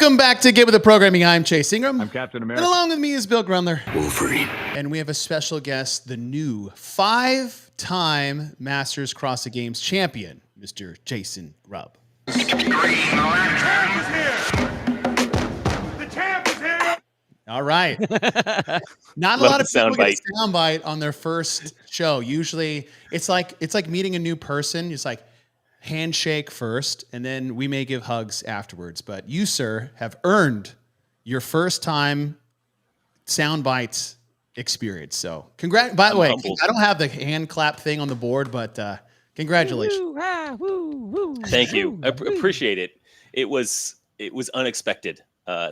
Welcome back to Get With The Programming. I'm Chase Ingram. I'm Captain America. And along with me is Bill Grundler. Wolverine. And we have a special guest, the new 5-time Masters CrossFit Games Champion, Mr. Jason Grubb. The champ is here! The champ is here! All right. Not a lot of people get a soundbite on their first show. Usually it's like meeting a new person. It's like handshake first, and then we may give hugs afterwards. But you, sir, have earned your first time soundbite experience. So by the way, humbled. I don't have the hand clap thing on the board, but congratulations. Woo, Thank you. I appreciate it. It was unexpected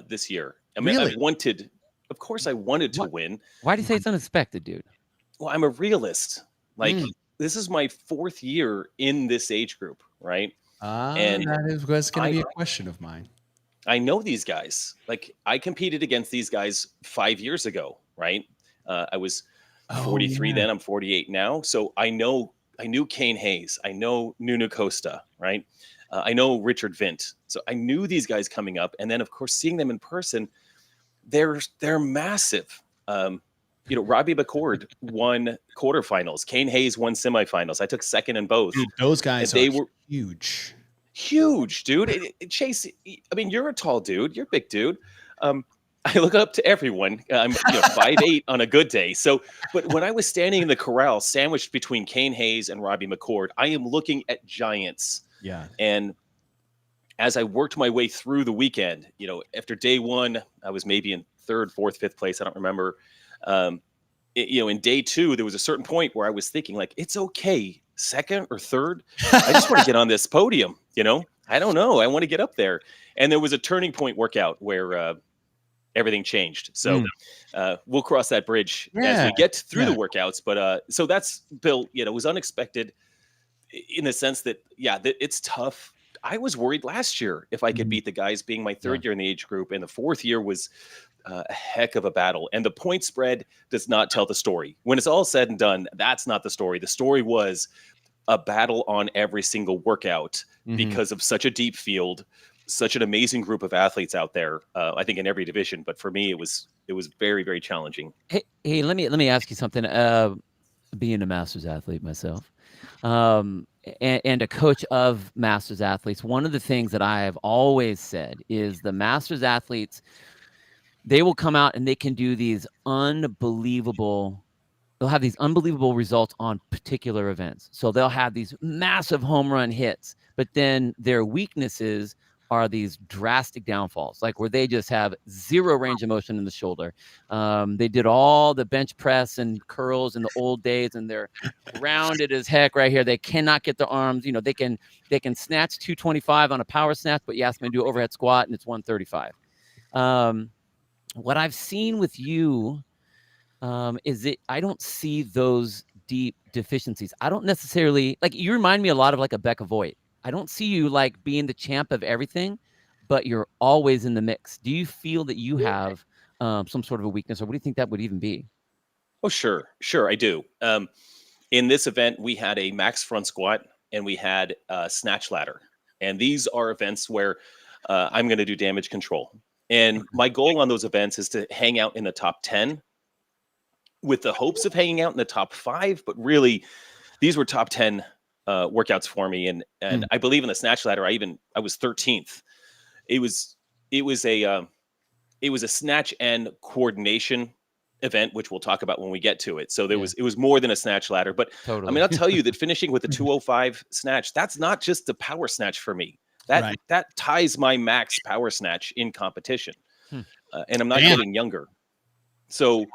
this year. I mean, really? Of course I wanted to win. Why do you say it's unexpected, dude? Well, I'm a realist. Like, this is my 4th year in this age group, right? And that was going to be a question of mine. I know these guys. Like, I competed against these guys 5 years ago, right? I was 43 then. I'm 48 now. So I knew Kane Hayes. I know Nuno Costa, right? I know Richard Vint. So I knew these guys coming up. And then, of course, seeing them in person, they're massive. Robbie McCord won quarterfinals. Kane Hayes won semifinals. I took second in both. Dude, those guys were huge. Huge, dude. Chase, I mean, you're a tall dude. You're a big dude. I look up to everyone. I'm 5'8" on a good day. So, but when I was standing in the corral, sandwiched between Kane Hayes and Robbie McCord, I am looking at giants. Yeah. And as I worked my way through the weekend, after day one, I was maybe in 3rd, 4th, 5th place. I don't remember. In day 2, there was a certain point where I was thinking, like, it's okay, 2nd or 3rd. I just want to get on this podium. I don't know. I want to get up there. And there was a turning point workout where everything changed. So we'll cross that bridge as we get through the workouts. But so that's, Bill, it was unexpected in the sense that, it's tough. I was worried last year if I could beat the guys, being my 3rd year in the age group. And the 4th year was a heck of a battle. And the point spread does not tell the story. When it's all said and done, that's not the story. The story was a battle on every single workout because of such a deep field, such an amazing group of athletes out there. I think in every division, but for me, it was very, very challenging. Hey, let me ask you something. Being a Masters athlete myself, and a coach of Masters athletes, one of the things that I have always said is the Masters athletes, they will come out and they can do these unbelievable results on particular events. So they'll have these massive home run hits, but then their weaknesses are these drastic downfalls, like where they just have zero range of motion in the shoulder. They did all the bench press and curls in the old days, and they're rounded as heck right here. They cannot get their arms. They can snatch 225 on a power snatch, but you ask me to do overhead squat and it's 135. What I've seen with you is that I don't see those deep deficiencies. I don't necessarily, like, you remind me a lot of like a Becca Voigt. I don't see you like being the champ of everything, but you're always in the mix. Do you feel that you have some sort of a weakness, or what do you think that would even be? Oh, sure, I do. In this event, we had a max front squat and we had a snatch ladder. And these are events where I'm going to do damage control. And my goal on those events is to hang out in the top 10 with the hopes of hanging out in the top 5. But really, these were top 10 workouts for me. And I believe in the snatch ladder, I was 13th. It was a snatch and coordination event, which we'll talk about when we get to it. So it was more than a snatch ladder, but totally. I mean, I'll tell you that finishing with the 205 snatch, that's not just the power snatch for me. That ties my max power snatch in competition. And I'm not getting younger. So,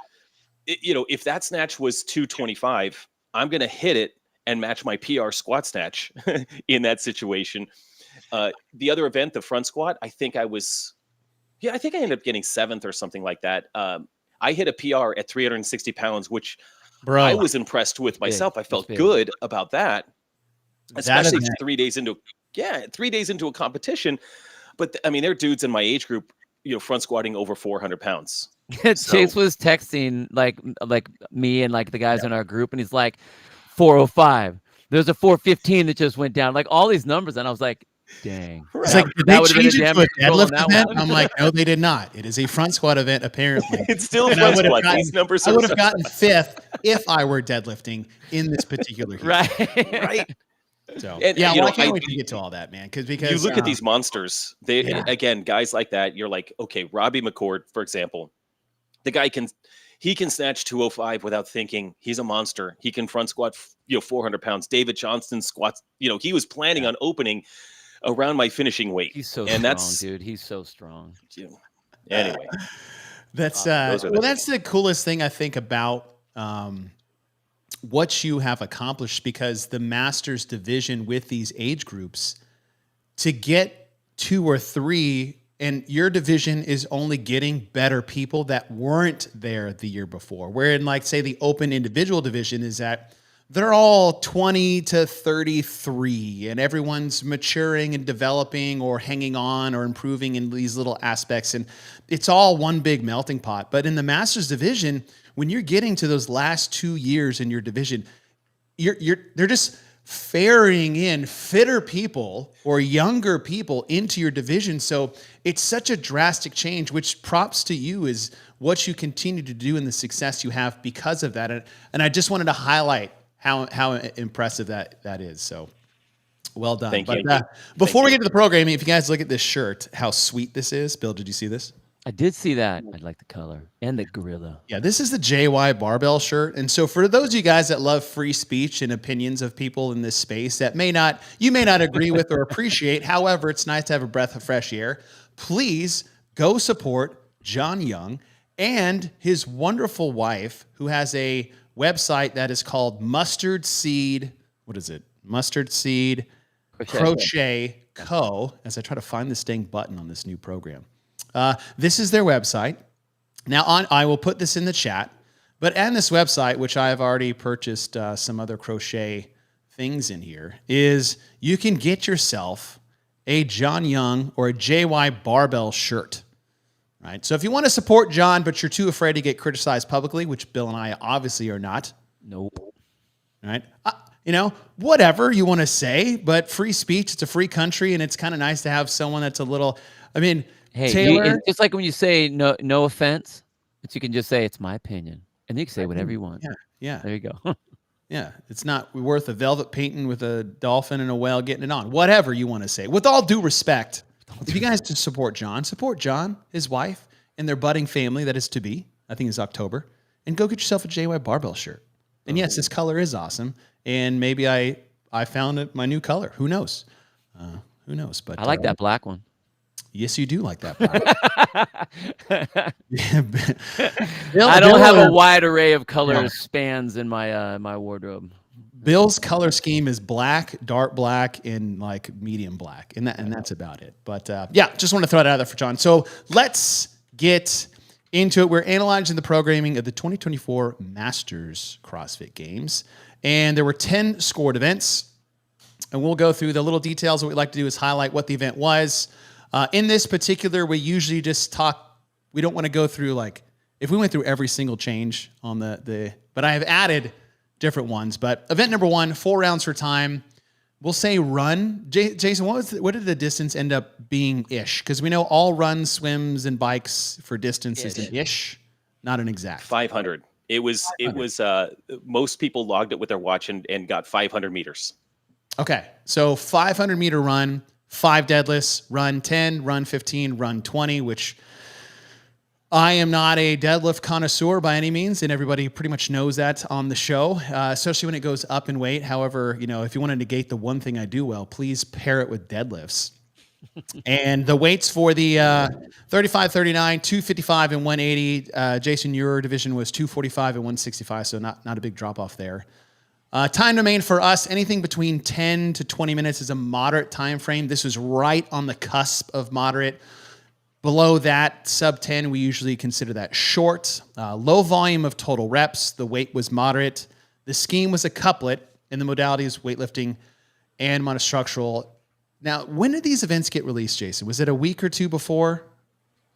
if that snatch was 225, I'm going to hit it and match my PR squat snatch in that situation. The other event, the front squat, I think I ended up getting 7th or something like that. I hit a PR at 360 pounds, which I was impressed with myself. I felt good about that, especially 3 days into a competition. But I mean, there are dudes in my age group, front squatting over 400 pounds. Chase was texting like me and like the guys in our group, and he's like, 405. There's a 415 that just went down, like all these numbers. And I was like, Dang. It's like, did they That would've been a change it damn to a good roll on deadlift that event? one. I'm like, no, they did not. It is a front squat event, apparently. It's still And I front would have squat. gotten, These numbers I are would have gotten 5th if I were deadlifting in this particular heat. Right. right. So And, yeah, you well, know, I can't wait to get to all that, man. Because you look at these monsters. They Yeah. again, guys like that. You're like, okay, Robbie McCord, for example, the guy can snatch 205 without thinking. He's a monster. He can front squat, 400 pounds. David Johnston squats. He was planning on opening around my finishing weight. He's so and strong, dude. He's so strong. Anyway, that's those are the that's the coolest thing I think about what you have accomplished, because the Masters division with these age groups, to get 2 or 3, and your division is only getting better people that weren't there the year before. Where in, like, say, the open individual division is that they're all 20 to 33 and everyone's maturing and developing or hanging on or improving in these little aspects. And it's all one big melting pot. But in the Masters division, when you're getting to those last 2 years in your division, they're just ferrying in fitter people or younger people into your division. So it's such a drastic change, which props to you is what you continue to do and the success you have because of that. And I just wanted to highlight how impressive that is. So well done. Thank you. Before we get to the programming, if you guys look at this shirt, how sweet this is. Bill, did you see this? I did see that. I like the color and the gorilla. Yeah, this is the JY barbell shirt. And so for those of you guys that love free speech and opinions of people in this space that you may not agree with or appreciate, however, it's nice to have a breath of fresh air, please go support John Young and his wonderful wife, who has a website that is called Mustard Seed Crochet Co. As I try to find this dang button on this new program. This is their website. Now, I will put this in the chat, but on this website, which I have already purchased some other crochet things in here, is you can get yourself a John Young or a JY barbell shirt. Right? So if you want to support John, but you're too afraid to get criticized publicly, which Bill and I obviously are not. Nope. Right? Whatever you want to say, but free speech, it's a free country, and it's kind of nice to have someone that's a little, hey, Taylor. It's just like when you say no offense, but you can just say it's my opinion. And you can say whatever you want. Yeah. There you go. Yeah. It's not worth a velvet painting with a dolphin and a whale getting it on. Whatever you want to say. With all due respect, if you guys just support John, his wife, and their budding family that is to be, I think it's October, and go get yourself a JY barbell shirt. And yes, this color is awesome. And maybe I found my new color. Who knows? But I like that black one. Yes, you do like that black one. I don't have a wide array of color spans in my my wardrobe. Bill's color scheme is black, dark black, and like medium black, and that's about it. But just want to throw that out there for John. So let's get into it. We're analyzing the programming of the 2024 Masters CrossFit Games, and there were 10 scored events, and we'll go through the little details. What we like to do is highlight what the event was. In this particular, we usually just talk. We don't want to go through if we went through every single change on but I have added different ones. But event number 1, 4 rounds for time. We'll say run. Jason, what did the distance end up being ish? Because we know all runs, swims, and bikes for distance is an ish, not an exact. 500. It was most people logged it with their watch and got 500 meters. Okay, so 500 meter run, 5 deadlifts, run 10, run 15, run 20, which I am not a deadlift connoisseur by any means, and everybody pretty much knows that on the show, especially when it goes up in weight. However, if you want to negate the one thing I do well, please pair it with deadlifts. And the weights for the 35, 39, 255, and 180. Jason, your division was 245 and 165, so not a big drop off there. Time domain for us, anything between 10 to 20 minutes is a moderate time frame. This was right on the cusp of moderate. Below that, sub 10, we usually consider that short. Low volume of total reps. The weight was moderate. The scheme was a couplet, and the modality is weightlifting and monostructural. Now, when did these events get released, Jason? Was it a week or two before?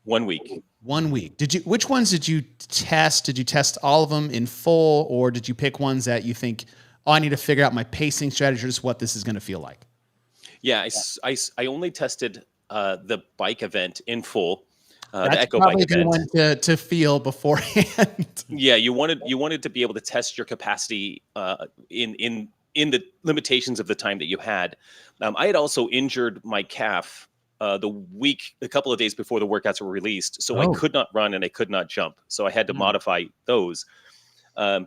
1 week. 1 week. Which ones did you test? Did you test all of them in full, or did you pick ones that you think, I need to figure out my pacing strategy, just what this is going to feel like? Yeah, I only tested the bike event in full, the That's Echo probably Bike a good event. one to feel beforehand. Yeah, you wanted to be able to test your capacity in the limitations of the time that you had. I had also injured my calf a couple of days before the workouts were released, so I Oh. could not run and I could not jump, so I had to modify those. Um,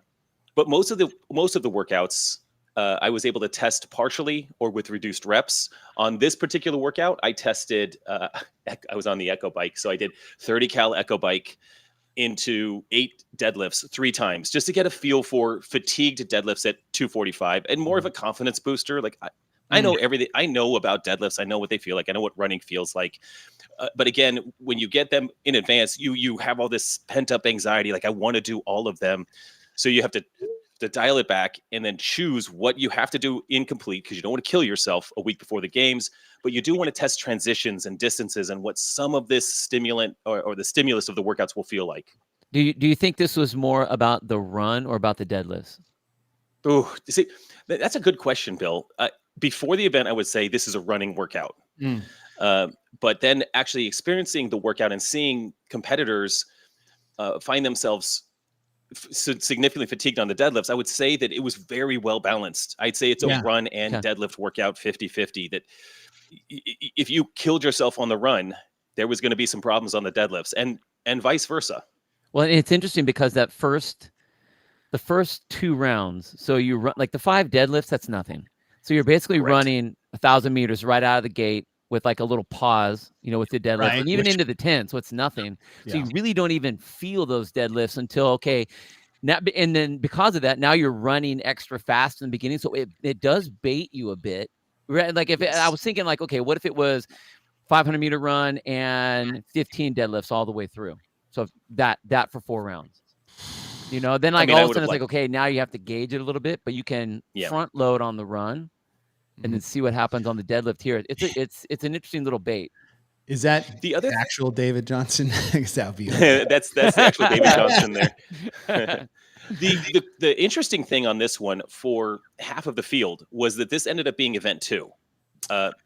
but most of the workouts, I was able to test partially or with reduced reps. On this particular workout, I tested. I was on the Echo Bike, so I did 30 cal Echo Bike into 8 deadlifts 3 times just to get a feel for fatigued deadlifts at 245 and more of a confidence booster. Like I know everything. I know about deadlifts. I know what they feel like. I know what running feels like. But again, when you get them in advance, you have all this pent up anxiety. Like I want to do all of them. So you have to dial it back and then choose what you have to do incomplete because you don't want to kill yourself a week before the games, but you do want to test transitions and distances and what some of this stimulant or the stimulus of the workouts will feel like. Do you think this was more about the run or about the deadlifts? Oh, see, that's a good question, Bill. Before the event, I would say this is a running workout. But then actually experiencing the workout and seeing competitors find themselves significantly fatigued on the deadlifts, I would say that it was very well balanced. I'd say it's a run and deadlift workout 50-50, that if you killed yourself on the run, there was going to be some problems on the deadlifts and vice versa. Well, it's interesting because the first 2 rounds, so you run like the 5 deadlifts, that's nothing. So you're basically running 1,000 meters right out of the gate with like a little pause, with the deadlift, and even into the 10, so it's nothing. So you really don't even feel those deadlifts until now, and then because of that, now you're running extra fast in the beginning, so it does bait you a bit, right? Like I was thinking like, okay, what if it was 500-meter run and 15 deadlifts all the way through? So that for 4 rounds. Then like all of a sudden it's like, okay, now you have to gauge it a little bit, but you can front load on the run and then see what happens on the deadlift here. It's an interesting little bait. Is that the other actual David Johnson? that's the actual David Johnson there. The interesting thing on this one for half of the field was that this ended up being event 2.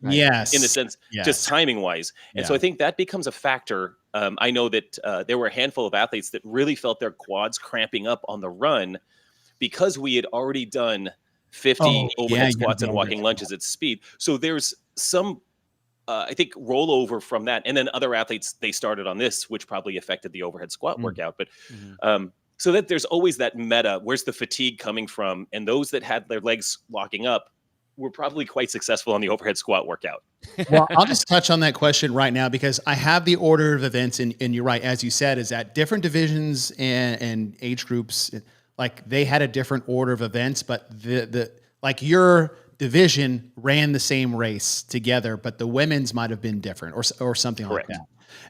Yes. In the sense, just timing wise. And so I think that becomes a factor. I know that there were a handful of athletes that really felt their quads cramping up on the run because we had already done 50 overhead squats and walking lunges at speed. So there's some, I think, rollover from that. And then other athletes, they started on this, which probably affected the overhead squat workout. But so that there's always that meta, where's the fatigue coming from? And those that had their legs locking up were probably quite successful on the overhead squat workout. Well, I'll just touch on that question right now because I have the order of events, and you're right, as you said, is that different divisions and age groups, like they had a different order of events, but the like your division ran the same race together, but the women's might have been different or something like that.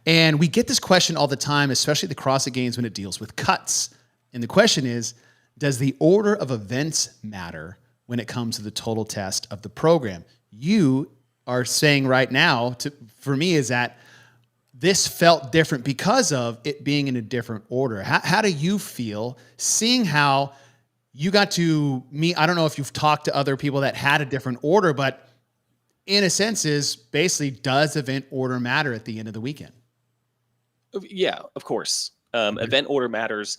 And we get this question all the time, especially at the CrossFit Games when it deals with cuts. And the question is, does the order of events matter when it comes to the total test of the program? You are saying right now, for me, is that this felt different because of it being in a different order. How do you feel seeing how you got to meet? I don't know if you've talked to other people that had a different order, but in a sense is basically, does event order matter at the end of the weekend? Yeah, of course. Event order matters.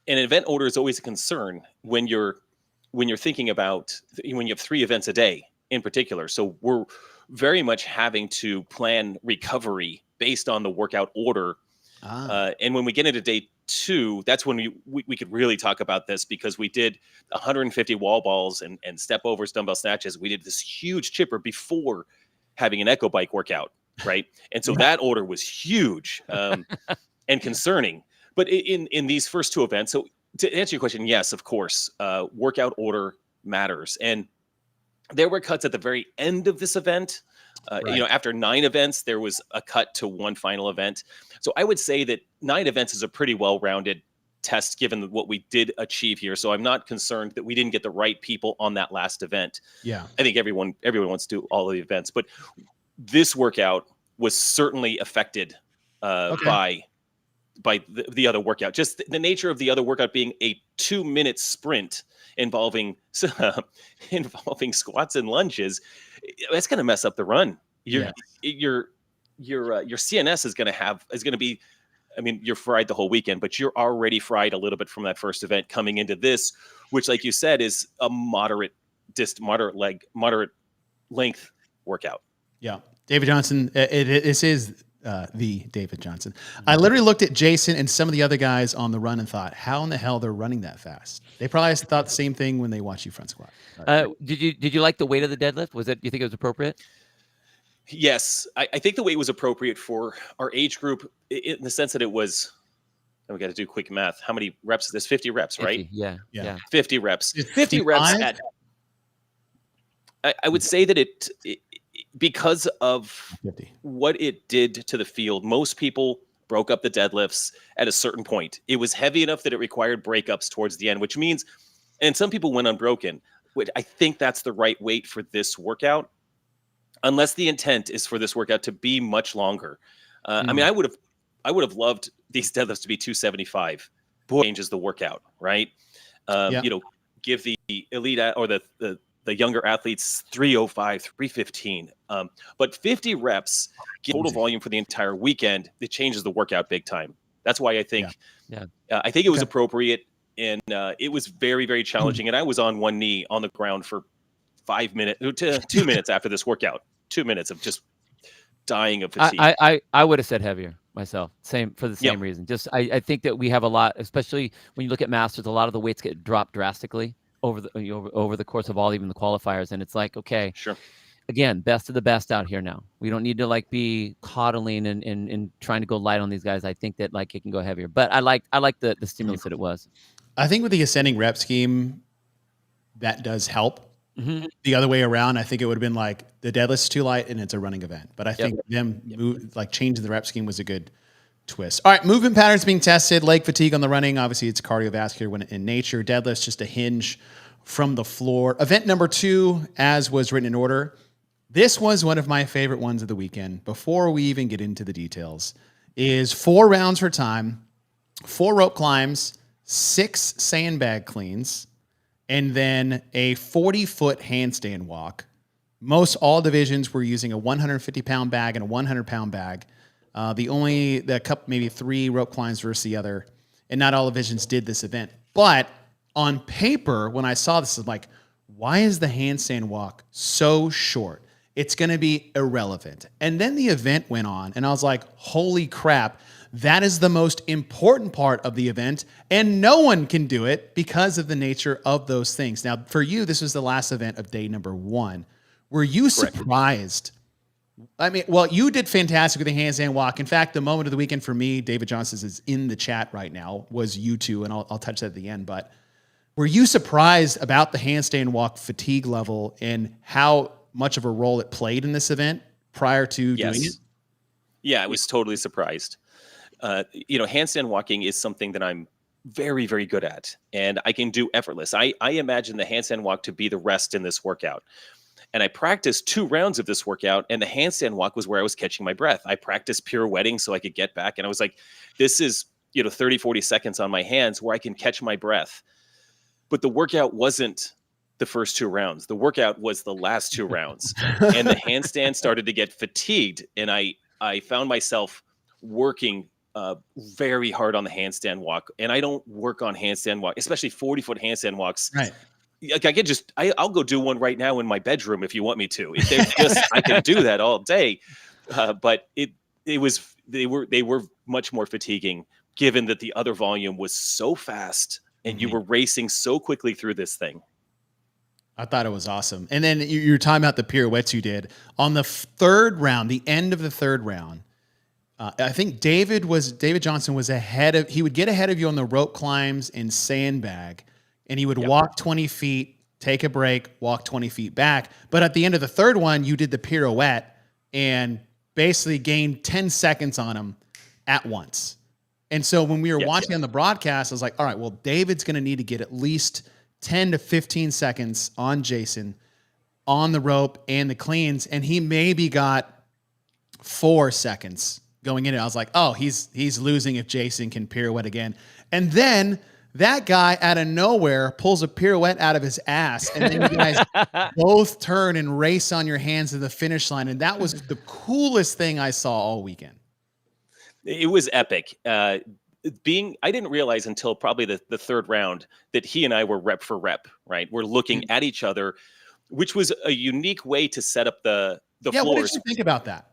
And event order is always a concern when you're thinking about when you have 3 events a day in particular. So we're very much having to plan recovery based on the workout order. And when we get into day 2, that's when we could really talk about this because we did 150 wall balls and step overs, dumbbell snatches. We did this huge chipper before having an Echo Bike workout, right? And so that order was huge and concerning. But in these first 2 events, so to answer your question, yes, of course, workout order matters. And there were cuts at the very end of this event. After 9 events, there was a cut to 1 final event. So I would say that 9 events is a pretty well-rounded test given what we did achieve here. So I'm not concerned that we didn't get the right people on that last event. Yeah, I think everyone wants to do all of the events, but this workout was certainly affected by the other workout. Just the nature of the other workout being a 2-minute sprint involving squats and lunges, that's going to mess up the run. Your CNS is going to be, I mean, you're fried the whole weekend, but you're already fried a little bit from that first event coming into this, which, like you said, is a moderate length workout. Yeah. David Johnson, this is the David Johnson. I literally looked at Jason and some of the other guys on the run and thought, how in the hell they're running that fast? They probably thought the same thing when they watch you front squat. Did you like the weight of the deadlift? You think it was appropriate? Yes, I think the weight was appropriate for our age group in the sense that it was, and we got to do quick math. How many reps is this? 50 reps, 50, right? Yeah. 50 reps. 50 reps at, I would say that it because of 50. What it did to the field, most people broke up the deadlifts at a certain point. It was heavy enough that it required breakups towards the end, which means, and some people went unbroken, which I think that's the right weight for this workout. Unless the intent is for this workout to be much longer. I mean, I would have loved these deadlifts to be 275. Boy, changes the workout, right? Give the elite or the younger athletes 305, 315. But 50 reps, total volume for the entire weekend, it changes the workout big time. That's why I think, I think it was appropriate, and it was very, very challenging. And I was on one knee on the ground for 5 minutes to 2 minutes after this workout. 2 minutes of just dying of fatigue. I would have said heavier myself. Same reason. Just I think that we have a lot, especially when you look at Masters, a lot of the weights get dropped drastically over the course of even the qualifiers, and it's like, okay, sure. Again, best of the best out here now. We don't need to be coddling and trying to go light on these guys. I think that it can go heavier. But I like the stimulus that it was. I think with the ascending rep scheme, that does help. Mm-hmm. The other way around, I think it would have been the deadlift's too light and it's a running event. But I think changing the rep scheme was a good twist. All right, movement patterns being tested, leg fatigue on the running. Obviously, it's cardiovascular when in nature. Deadlift's just a hinge from the floor. Event number 2, as was written in order. This was one of my favorite ones of the weekend. Before we even get into the details, is 4 rounds for time, 4 rope climbs, 6 sandbag cleans, and then a 40-foot handstand walk. Most all divisions were using a 150-pound bag and a 100-pound bag. The couple, maybe 3 rope climbs versus the other, and not all divisions did this event. But on paper, when I saw this, I was like, why is the handstand walk so short? It's going to be irrelevant. And then the event went on, and I was like, holy crap. That is the most important part of the event, and no one can do it because of the nature of those things. Now, for you, this was the last event of day number 1. Were you surprised? I mean, well, you did fantastic with the handstand walk. In fact, the moment of the weekend for me, David Johnson is in the chat right now, was you two, and I'll touch that at the end. But were you surprised about the handstand walk fatigue level and how much of a role it played in this event prior to doing it? Yeah, I was totally surprised. Handstand walking is something that I'm very, very good at, and I can do effortless. I imagine the handstand walk to be the rest in this workout. And I practiced 2 rounds of this workout, and the handstand walk was where I was catching my breath. I practiced pirouetting so I could get back. And I was like, this is, 30, 40 seconds on my hands where I can catch my breath. But the workout wasn't the first 2 rounds. The workout was the last 2 rounds. And the handstand started to get fatigued. And I found myself working very hard on the handstand walk. And I don't work on handstand walk, especially 40-foot handstand walks. Right. I'll go do one right now in my bedroom if you want me to. I can do that all day. But they were much more fatiguing, given that the other volume was so fast and you were racing so quickly through this thing. I thought it was awesome. And then you're talking about the pirouettes you did on the 3rd round, the end of the 3rd round. I think David Johnson was he would get ahead of you on the rope climbs and sandbag, and he would walk 20 feet, take a break, walk 20 feet back. But at the end of the 3rd one, you did the pirouette and basically gained 10 seconds on him at once. And so when we were watching on the broadcast, I was like, all right, well, David's going to need to get at least 10 to 15 seconds on Jason on the rope and the cleans. And he maybe got 4 seconds going in it. I was like, oh, he's losing if Jason can pirouette again. And then that guy out of nowhere pulls a pirouette out of his ass, and then you guys both turn and race on your hands to the finish line. And that was the coolest thing I saw all weekend. It was epic. I didn't realize until probably the third round that he and I were rep for rep, right? We're looking at each other, which was a unique way to set up the floors. What did you think about that?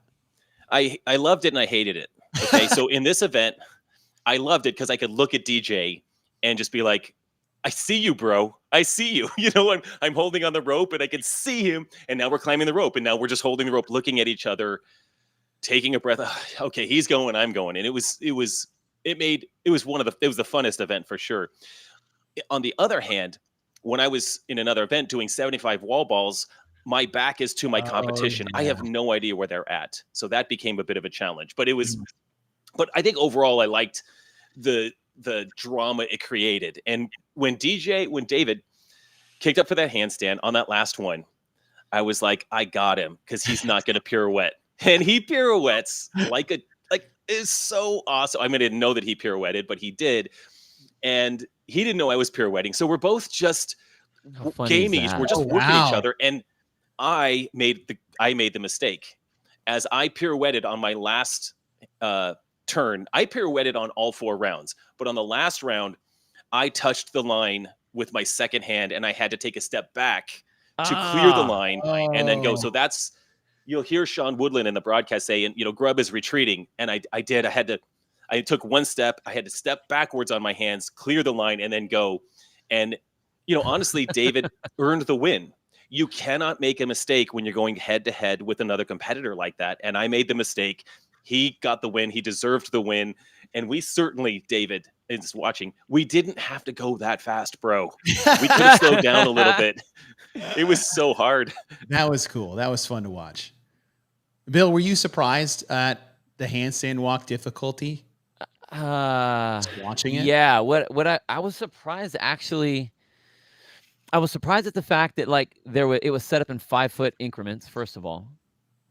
I loved it and I hated it. Okay, so in this event, I loved it because I could look at DJ and just be like, I see you, bro. I see you. You know, I'm holding on the rope and I can see him. And now we're climbing the rope. And now we're just holding the rope, looking at each other, taking a breath. Okay, he's going, I'm going. And it was the funnest event for sure. On the other hand, when I was in another event doing 75 wall balls, my back is to my competition. I have no idea where they're at. So that became a bit of a challenge. But I think overall I liked the drama it created. And when David kicked up for that handstand on that last one, I was like, I got him, because he's not going to pirouette. And he pirouettes is so awesome. I mean, I didn't know that he pirouetted, but he did. And he didn't know I was pirouetting. So we're both just gaming. We're just working each other. And I made the mistake. As I pirouetted on my last turn, I pirouetted on all 4 rounds. But on the last round, I touched the line with my second hand, and I had to take a step back to clear the line and then go. So that's, you'll hear Sean Woodland in the broadcast say, and Grubb is retreating. And I took one step. I had to step backwards on my hands, clear the line, and then go. And, honestly, David earned the win. You cannot make a mistake when you're going head to head with another competitor like that. And I made the mistake. He got the win. He deserved the win. And we certainly, David is watching, we didn't have to go that fast, bro. We could have slowed down a little bit. It was so hard. That was cool. That was fun to watch. Bill, were you surprised at the handstand walk difficulty? Watching it? Yeah. I was surprised, actually. I was surprised at the fact that it was set up in 5-foot increments, first of all.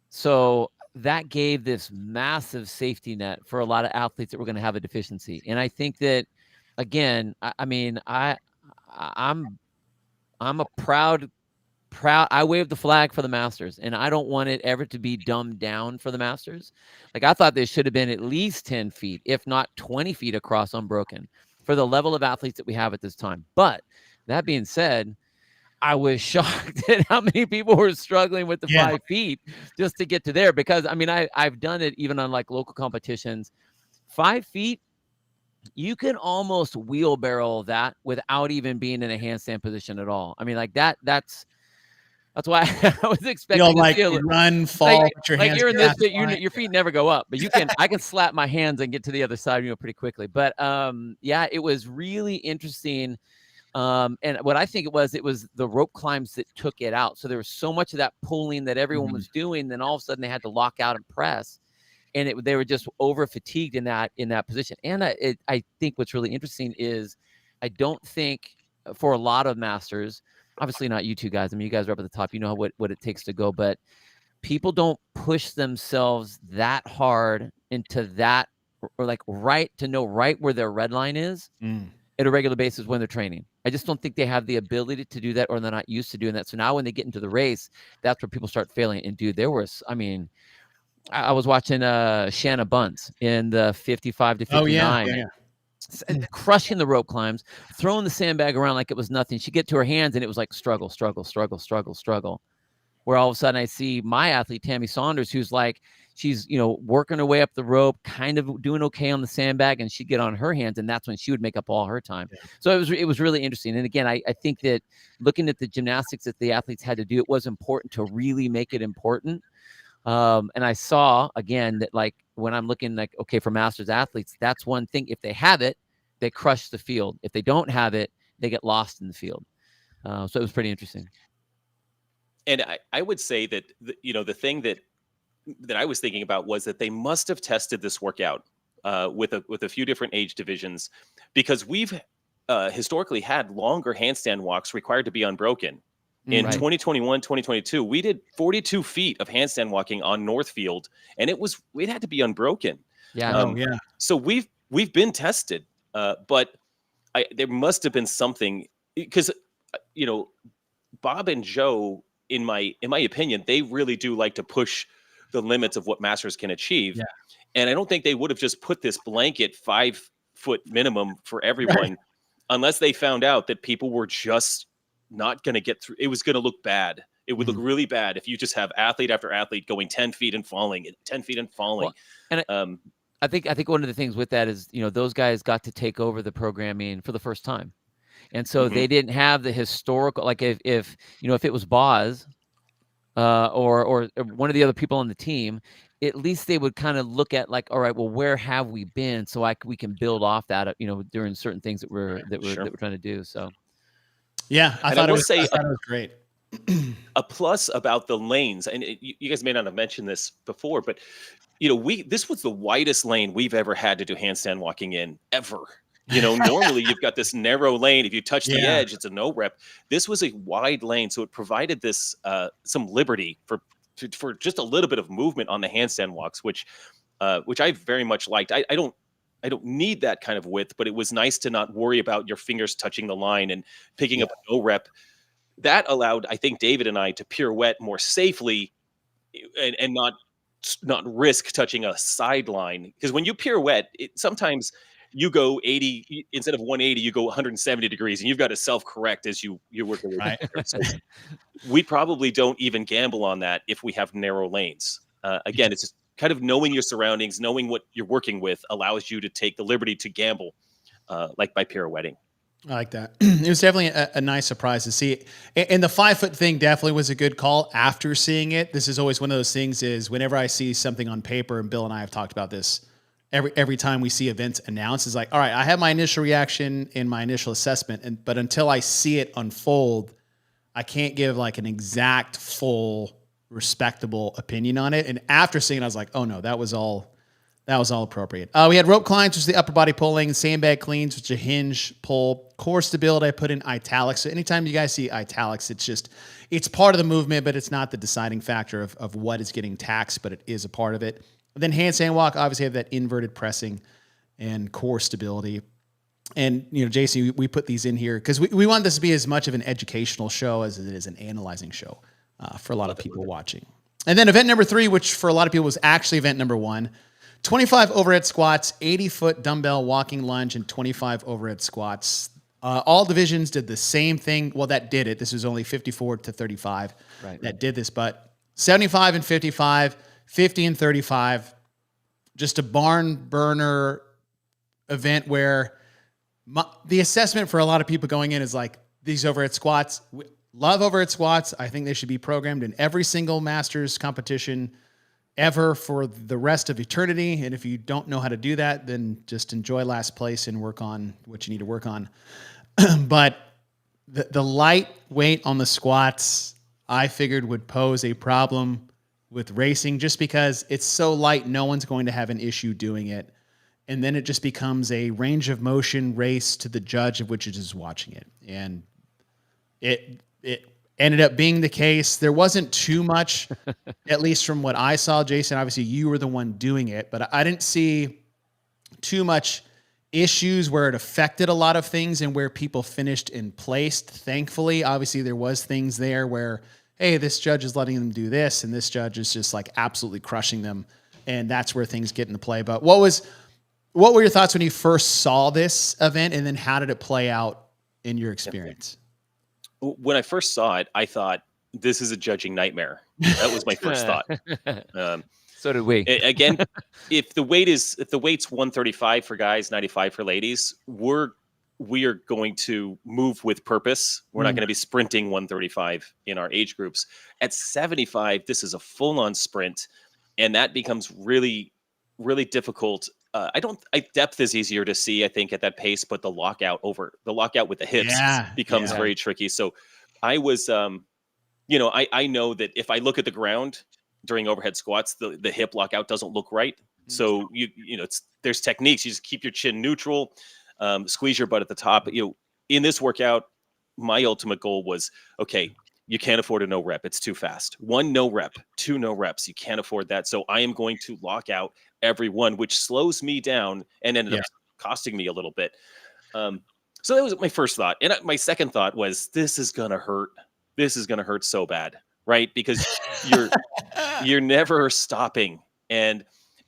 So that gave this massive safety net for a lot of athletes that were going to have a deficiency. And I think that, again, I'm a proud, I wave the flag for the Masters, and I don't want it ever to be dumbed down for the Masters. I thought there should have been at least 10 feet, if not 20 feet across unbroken, for the level of athletes that we have at this time. But that being said, I was shocked at how many people were struggling with the 5 feet just to get to there, because I've done it even on local competitions. 5 feet, you can almost wheelbarrow that without even being in a handstand position at all. That's why I was expecting to run, fall, put your hands you're in this bit, your feet never go up, but I can slap my hands and get to the other side pretty quickly. But it was really interesting. And what I think it was the rope climbs that took it out. So there was so much of that pulling that everyone was doing. Then all of a sudden they had to lock out and press, and they were just over fatigued in that position. And I think what's really interesting is I don't think for a lot of Masters, obviously not you two guys. You guys are up at the top. You know what it takes to go, but people don't push themselves that hard into that, or right to know right where their red line is. At a regular basis when they're training. I just don't think they have the ability to do that, or they're not used to doing that. So now when they get into the race, that's where people start failing. And dude, I was watching Shanna Bunce in the 55 to 59. Crushing the rope climbs, throwing the sandbag around like it was nothing. She'd get to her hands and it was like struggle. Where all of a sudden I see my athlete, Tammy Saunders, who's she's, working her way up the rope, kind of doing okay on the sandbag, and she'd get on her hands, and that's when she would make up all her time. Yeah. So it was really interesting. And again, I think that looking at the gymnastics that the athletes had to do, it was important to really make it important. And I saw, again, that when I'm looking okay, for Masters athletes, that's one thing. If they have it, they crush the field. If they don't have it, they get lost in the field. So it was pretty interesting. And I would say that, the thing that I was thinking about was that they must have tested this workout with a few different age divisions, because we've historically had longer handstand walks required to be unbroken. In 2021, 2022, we did 42 feet of handstand walking on Northfield, and it had to be unbroken. Yeah. Yeah. So we've been tested, but there must have been something, because Bob and Joe, in my opinion, they really do like to push the limits of what masters can achieve. Yeah. And I don't think they would have just put this blanket 5-foot minimum for Right. everyone unless they found out that people were just not going to get through. It was going to look bad. It would look really bad if you just have athlete after athlete going 10 feet and falling and 10 feet and falling. Well, and I think one of the things with that is, those guys got to take over the programming for the first time. And so they didn't have the historical, like if it was Boz or one of the other people on the team, at least they would kind of look at like, all right, well, where have we been? So we can build off that, during certain things that we're trying to do. So yeah, I thought it was great. A plus about the lanes, and you guys may not have mentioned this before, but this was the widest lane we've ever had to do handstand walking in ever. Normally you've got this narrow lane. If you touch the edge, it's a no rep. This was a wide lane, so it provided this some liberty for just a little bit of movement on the handstand walks, which I very much liked. I don't need that kind of width, but it was nice to not worry about your fingers touching the line and picking up a no rep. That allowed, I think, David and I to pirouette more safely and not risk touching a sideline, because when you pirouette, sometimes you go 80 instead of 180, you go 170 degrees, and you've got to self-correct as you work your way back. So we probably don't even gamble on that if we have narrow lanes. Again, it's just kind of knowing your surroundings, knowing what you're working with allows you to take the liberty to gamble, like by pirouetting. I like that. It was definitely a nice surprise to see it. And the 5-foot thing definitely was a good call after seeing it. This is always one of those things is whenever I see something on paper, and Bill and I have talked about this, every time we see events announced, is like, all right, I have my initial reaction and my initial assessment, but until I see it unfold, I can't give like an exact, full, respectable opinion on it. And after seeing it, I was like, oh no, that was all appropriate. We had rope climbs, which is the upper body pulling, sandbag cleans, which is a hinge pull, core stability. I put in italics. So anytime you guys see italics, it's part of the movement, but it's not the deciding factor of what is getting taxed, but it is a part of it. And then handstand walk, obviously have that inverted pressing and core stability. And, Jason, we put these in here because we want this to be as much of an educational show as it is an analyzing show for a lot of people watching. And then event number 3, which for a lot of people was actually event number 1, 25 overhead squats, 80-foot dumbbell walking lunge, and 25 overhead squats. All divisions did the same thing. Well, that did it. This was only 54 to 35 that did this, but 75 and 55, 50 and 35, just a barn burner event where the assessment for a lot of people going in is like, these overhead squats, love overhead squats. I think they should be programmed in every single Masters competition ever for the rest of eternity. And if you don't know how to do that, then just enjoy last place and work on what you need to work on. But the light weight on the squats, I figured would pose a problem with racing just because it's so light. No one's going to have an issue doing it. And then it just becomes a range of motion race to the judge of which is just watching it. And it ended up being the case. There wasn't too much, at least from what I saw, Jason. Obviously, you were the one doing it, but I didn't see too much issues where it affected a lot of things and where people finished and placed. Thankfully, obviously, there was things there where, hey, this judge is letting them do this, and this judge is just like absolutely crushing them, and that's where things get into play. But what were your thoughts when you first saw this event, and then how did it play out in your experience? When I first saw it, I thought, this is a judging nightmare. That was my first thought. So did we. Again, if the weight's 135 for guys, 95 for ladies, we are going to move with purpose. We're not going to be sprinting 135 in our age groups. At 75, this is a full-on sprint, and that becomes really, really difficult. Depth is easier to see, I think, at that pace, but the lockout with the hips becomes very tricky. So I was, I know that if I look at the ground during overhead squats, the hip lockout doesn't look right. So there's techniques. You just keep your chin neutral, squeeze your butt at the top. In this workout, my ultimate goal was, okay, you can't afford a no rep. It's too fast. 1 no rep, 2 no reps. You can't afford that. So I am going to lock out every one, which slows me down and ended up costing me a little bit. So that was my first thought. And my second thought was, this is going to hurt. This is going to hurt so bad, right? Because you're never stopping. And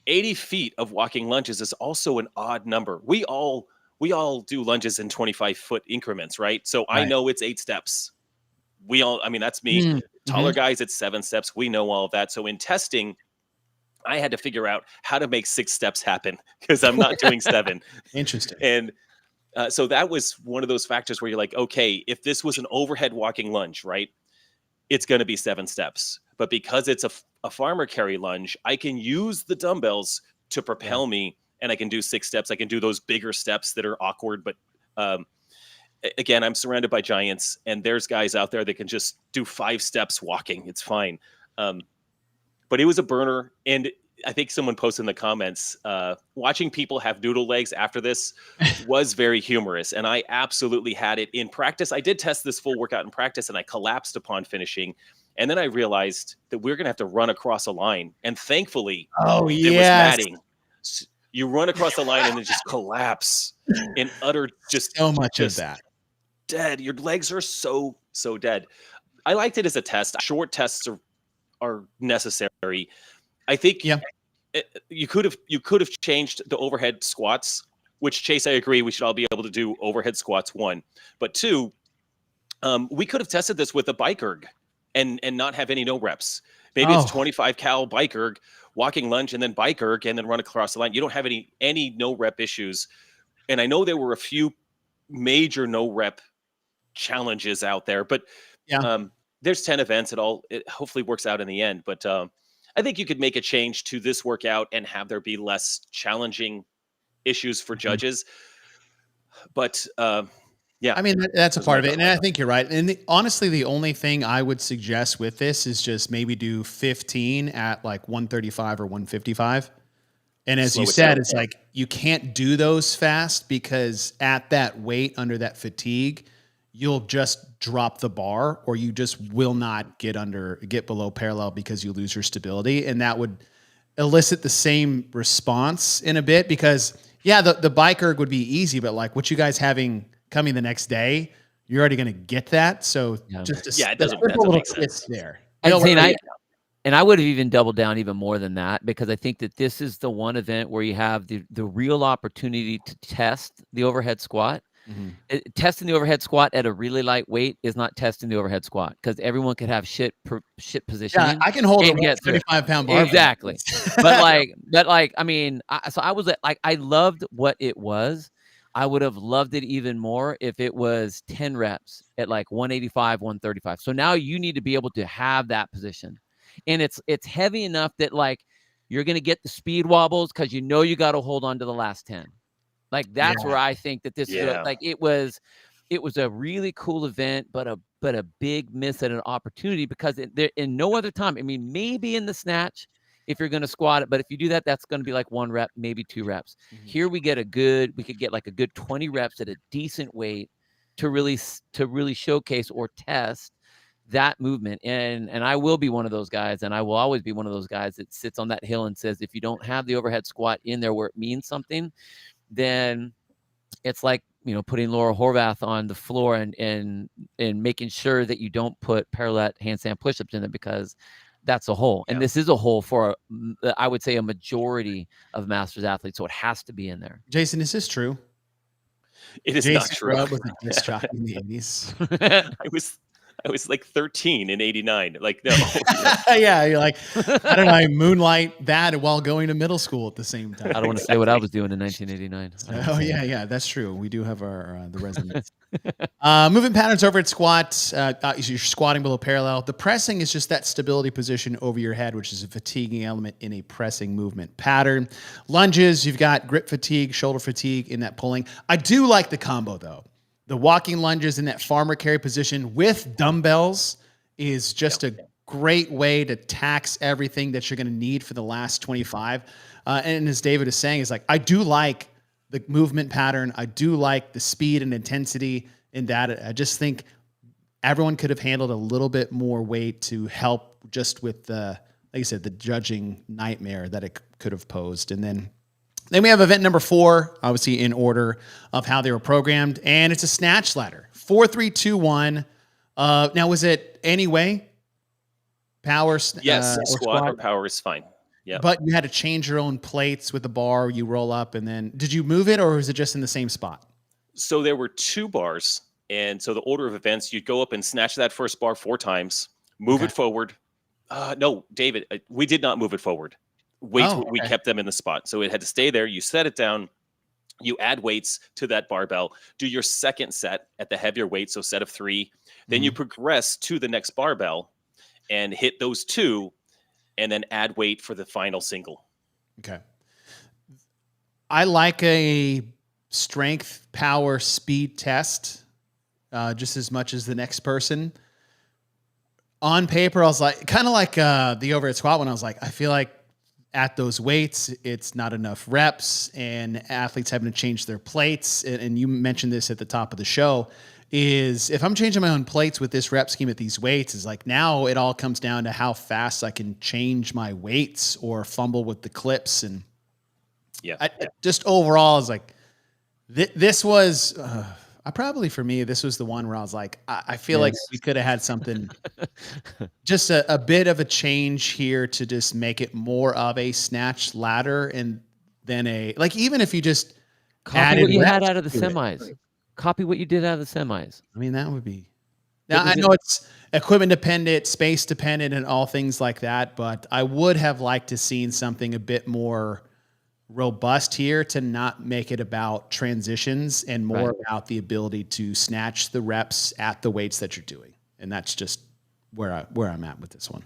80 feet of walking lunges is also an odd number. We all do lunges in 25-foot increments, right? So I know it's 8 steps. I mean, that's me. Taller guys, it's 7 steps. We know all of that. So in testing, I had to figure out how to make 6 steps happen because I'm not doing 7. Interesting. And so that was one of those factors where you're like, okay, if this was an overhead walking lunge, right, it's going to be 7 steps. But because it's a farmer carry lunge, I can use the dumbbells to propel me, and I can do 6 steps. I can do those bigger steps that are awkward. But again, I'm surrounded by giants, and there's guys out there that can just do 5 steps walking. It's fine. But it was a burner. And I think someone posted in the comments, watching people have noodle legs after this was very humorous. And I absolutely had it in practice. I did test this full workout in practice, and I collapsed upon finishing. And then I realized that we're going to have to run across a line. And thankfully, there was matting. So you run across the line and then just collapse in utter, just so much of that. Dead. Your legs are so dead. I liked it as a test. Short tests are necessary. I think you could have changed the overhead squats, which, Chase, I agree, we should all be able to do overhead squats, 1. But 2, we could have tested this with a bike erg and not have any no reps. Maybe it's 25 cal bike erg, walking lunge, and then bike erg, and then run across the line. You don't have any no rep issues. And I know there were a few major no rep challenges out there, but there's 10 events. It hopefully works out in the end. But I think you could make a change to this workout and have there be less challenging issues for judges. But I mean, that's a part of it. And I think you're right. And honestly, the only thing I would suggest with this is just maybe do 15 at like 135 or 155. And as you said, it's like you can't do those fast because at that weight, under that fatigue, you'll just drop the bar, or you just will not get below parallel because you lose your stability. And that would elicit the same response in a bit because the bike erg would be easy, but like what you guys having coming the next day, you're already going to get that. So it doesn't make sense there. And I would have even doubled down even more than that, because I think that this is the one event where you have the real opportunity to test the overhead squat. Testing the overhead squat at a really light weight is not testing the overhead squat, because everyone could have shit positioning. Yeah, I can hold a 35-pound bar. Exactly. but I mean, I was like, I loved what it was. I would have loved it even more if it was 10 reps at like 185, 135. So now you need to be able to have that position. And it's heavy enough that like you're going to get the speed wobbles because you know you got to hold on to the last 10. Like that's where I think that this is like it was a really cool event, but a big miss at an opportunity, because in no other time. I mean, maybe in the snatch if you're going to squat it, but if you do that, that's going to be like 1 rep, maybe 2 reps. Here we could get like a good 20 reps at a decent weight to really showcase or test that movement. And I will be one of those guys, and I will always be one of those guys that sits on that hill and says, if you don't have the overhead squat in there where it means something, then it's like, putting Laura Horvath on the floor and making sure that you don't put parallel handstand push-ups in it, because that's a hole. And this is a hole for, I would say, a majority of Masters athletes. So it has to be in there. Jason, is this true? It is not true. Grubb was a disc jockey in the 80s. I was like 13 in 89. Like, no. Yeah, you're like, I don't know, I moonlight that while going to middle school at the same time. I don't want to say what I was doing in 1989. Oh, yeah, that's true. We do have the resumes. Movement patterns over at squat. You're squatting below parallel. The pressing is just that stability position over your head, which is a fatiguing element in a pressing movement pattern. Lunges, you've got grip fatigue, shoulder fatigue in that pulling. I do like the combo, though. The walking lunges in that farmer carry position with dumbbells is just a great way to tax everything that you're going to need for the last 25. And as David is saying, is like, I do like the movement pattern. I do like the speed and intensity in that. I just think everyone could have handled a little bit more weight to help just with the, like you said, the judging nightmare that it could have posed. And then we have event number 4, obviously in order of how they were programmed, and it's a snatch ladder. 4, 3, 2, 1. Now, was it anyway? Power? Yes, squat or power is fine. Yeah. But you had to change your own plates with the bar. You roll up, and then did you move it, or was it just in the same spot? So there were 2 bars, and so the order of events, you'd go up and snatch that first bar 4 times, move it forward. No, David, we did not move it forward. Weights, we kept them in the spot. So it had to stay there. You set it down. You add weights to that barbell. Do your second set at the heavier weight, so set of 3. Then you progress to the next barbell and hit those 2, and then add weight for the final single. Okay. I like a strength, power, speed test just as much as the next person. On paper, I was like, kind of like the overhead squat when I was like, I feel like at those weights, it's not enough reps and athletes having to change their plates. And you mentioned this at the top of the show, is if I'm changing my own plates with this rep scheme at these weights, is like now it all comes down to how fast I can change my weights or fumble with the clips. And just overall, is like, this was, for me, this was the one where I was like, I feel like we could have had something, just a bit of a change here to just make it more of a snatch ladder, and then even if you just copy what you had out of the semis. Copy what you did out of the semis. I mean, that would be. Now, I know it's equipment dependent, space dependent, and all things like that, but I would have liked to seen something a bit more robust here to not make it about transitions and more about the ability to snatch the reps at the weights that you're doing. And that's just where I'm at with this one.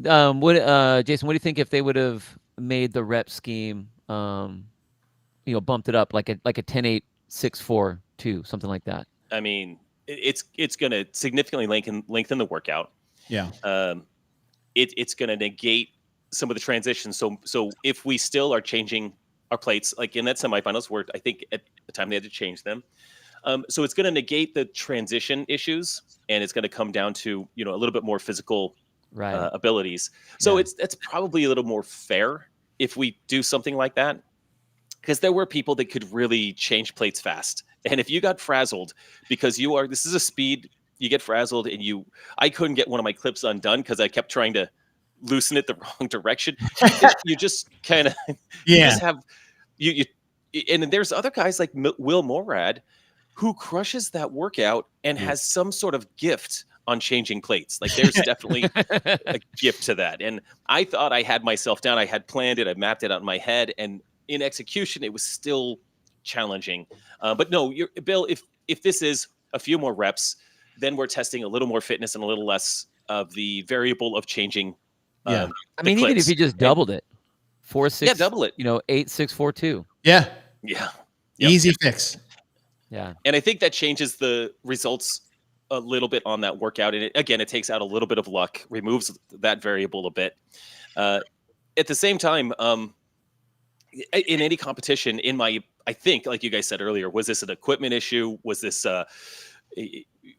Jason, what do you think if they would have made the rep scheme, bumped it up like a 10-8-6-4-2, something like that? I mean, it's going to significantly lengthen the workout. Yeah. It's going to negate some of the transitions. So if we still are changing our plates, like in that semifinals where I think at the time they had to change them. So it's going to negate the transition issues, and it's going to come down to, a little bit more physical abilities. So it's probably a little more fair if we do something like that, because there were people that could really change plates fast. And if you got frazzled because this is a speed, you get frazzled, and I couldn't get one of my clips undone because I kept trying to loosen it the wrong direction. You just kind of just have you and then there's other guys like Will Morad who crushes that workout and has some sort of gift on changing plates. Like there's definitely a gift to that. And I thought I had myself down. I had planned it. I mapped it out in my head, and in execution, it was still challenging. But no, Bill, if this is a few more reps, then we're testing a little more fitness and a little less of the variable of changing. I mean, even if you just doubled it, 4-6, double it. 8-6-4-2. Yeah. Yep. Easy fix. Yeah. And I think that changes the results a little bit on that workout. And it takes out a little bit of luck, removes that variable a bit. At the same time, in any competition, I think, like you guys said earlier, was this an equipment issue? Was this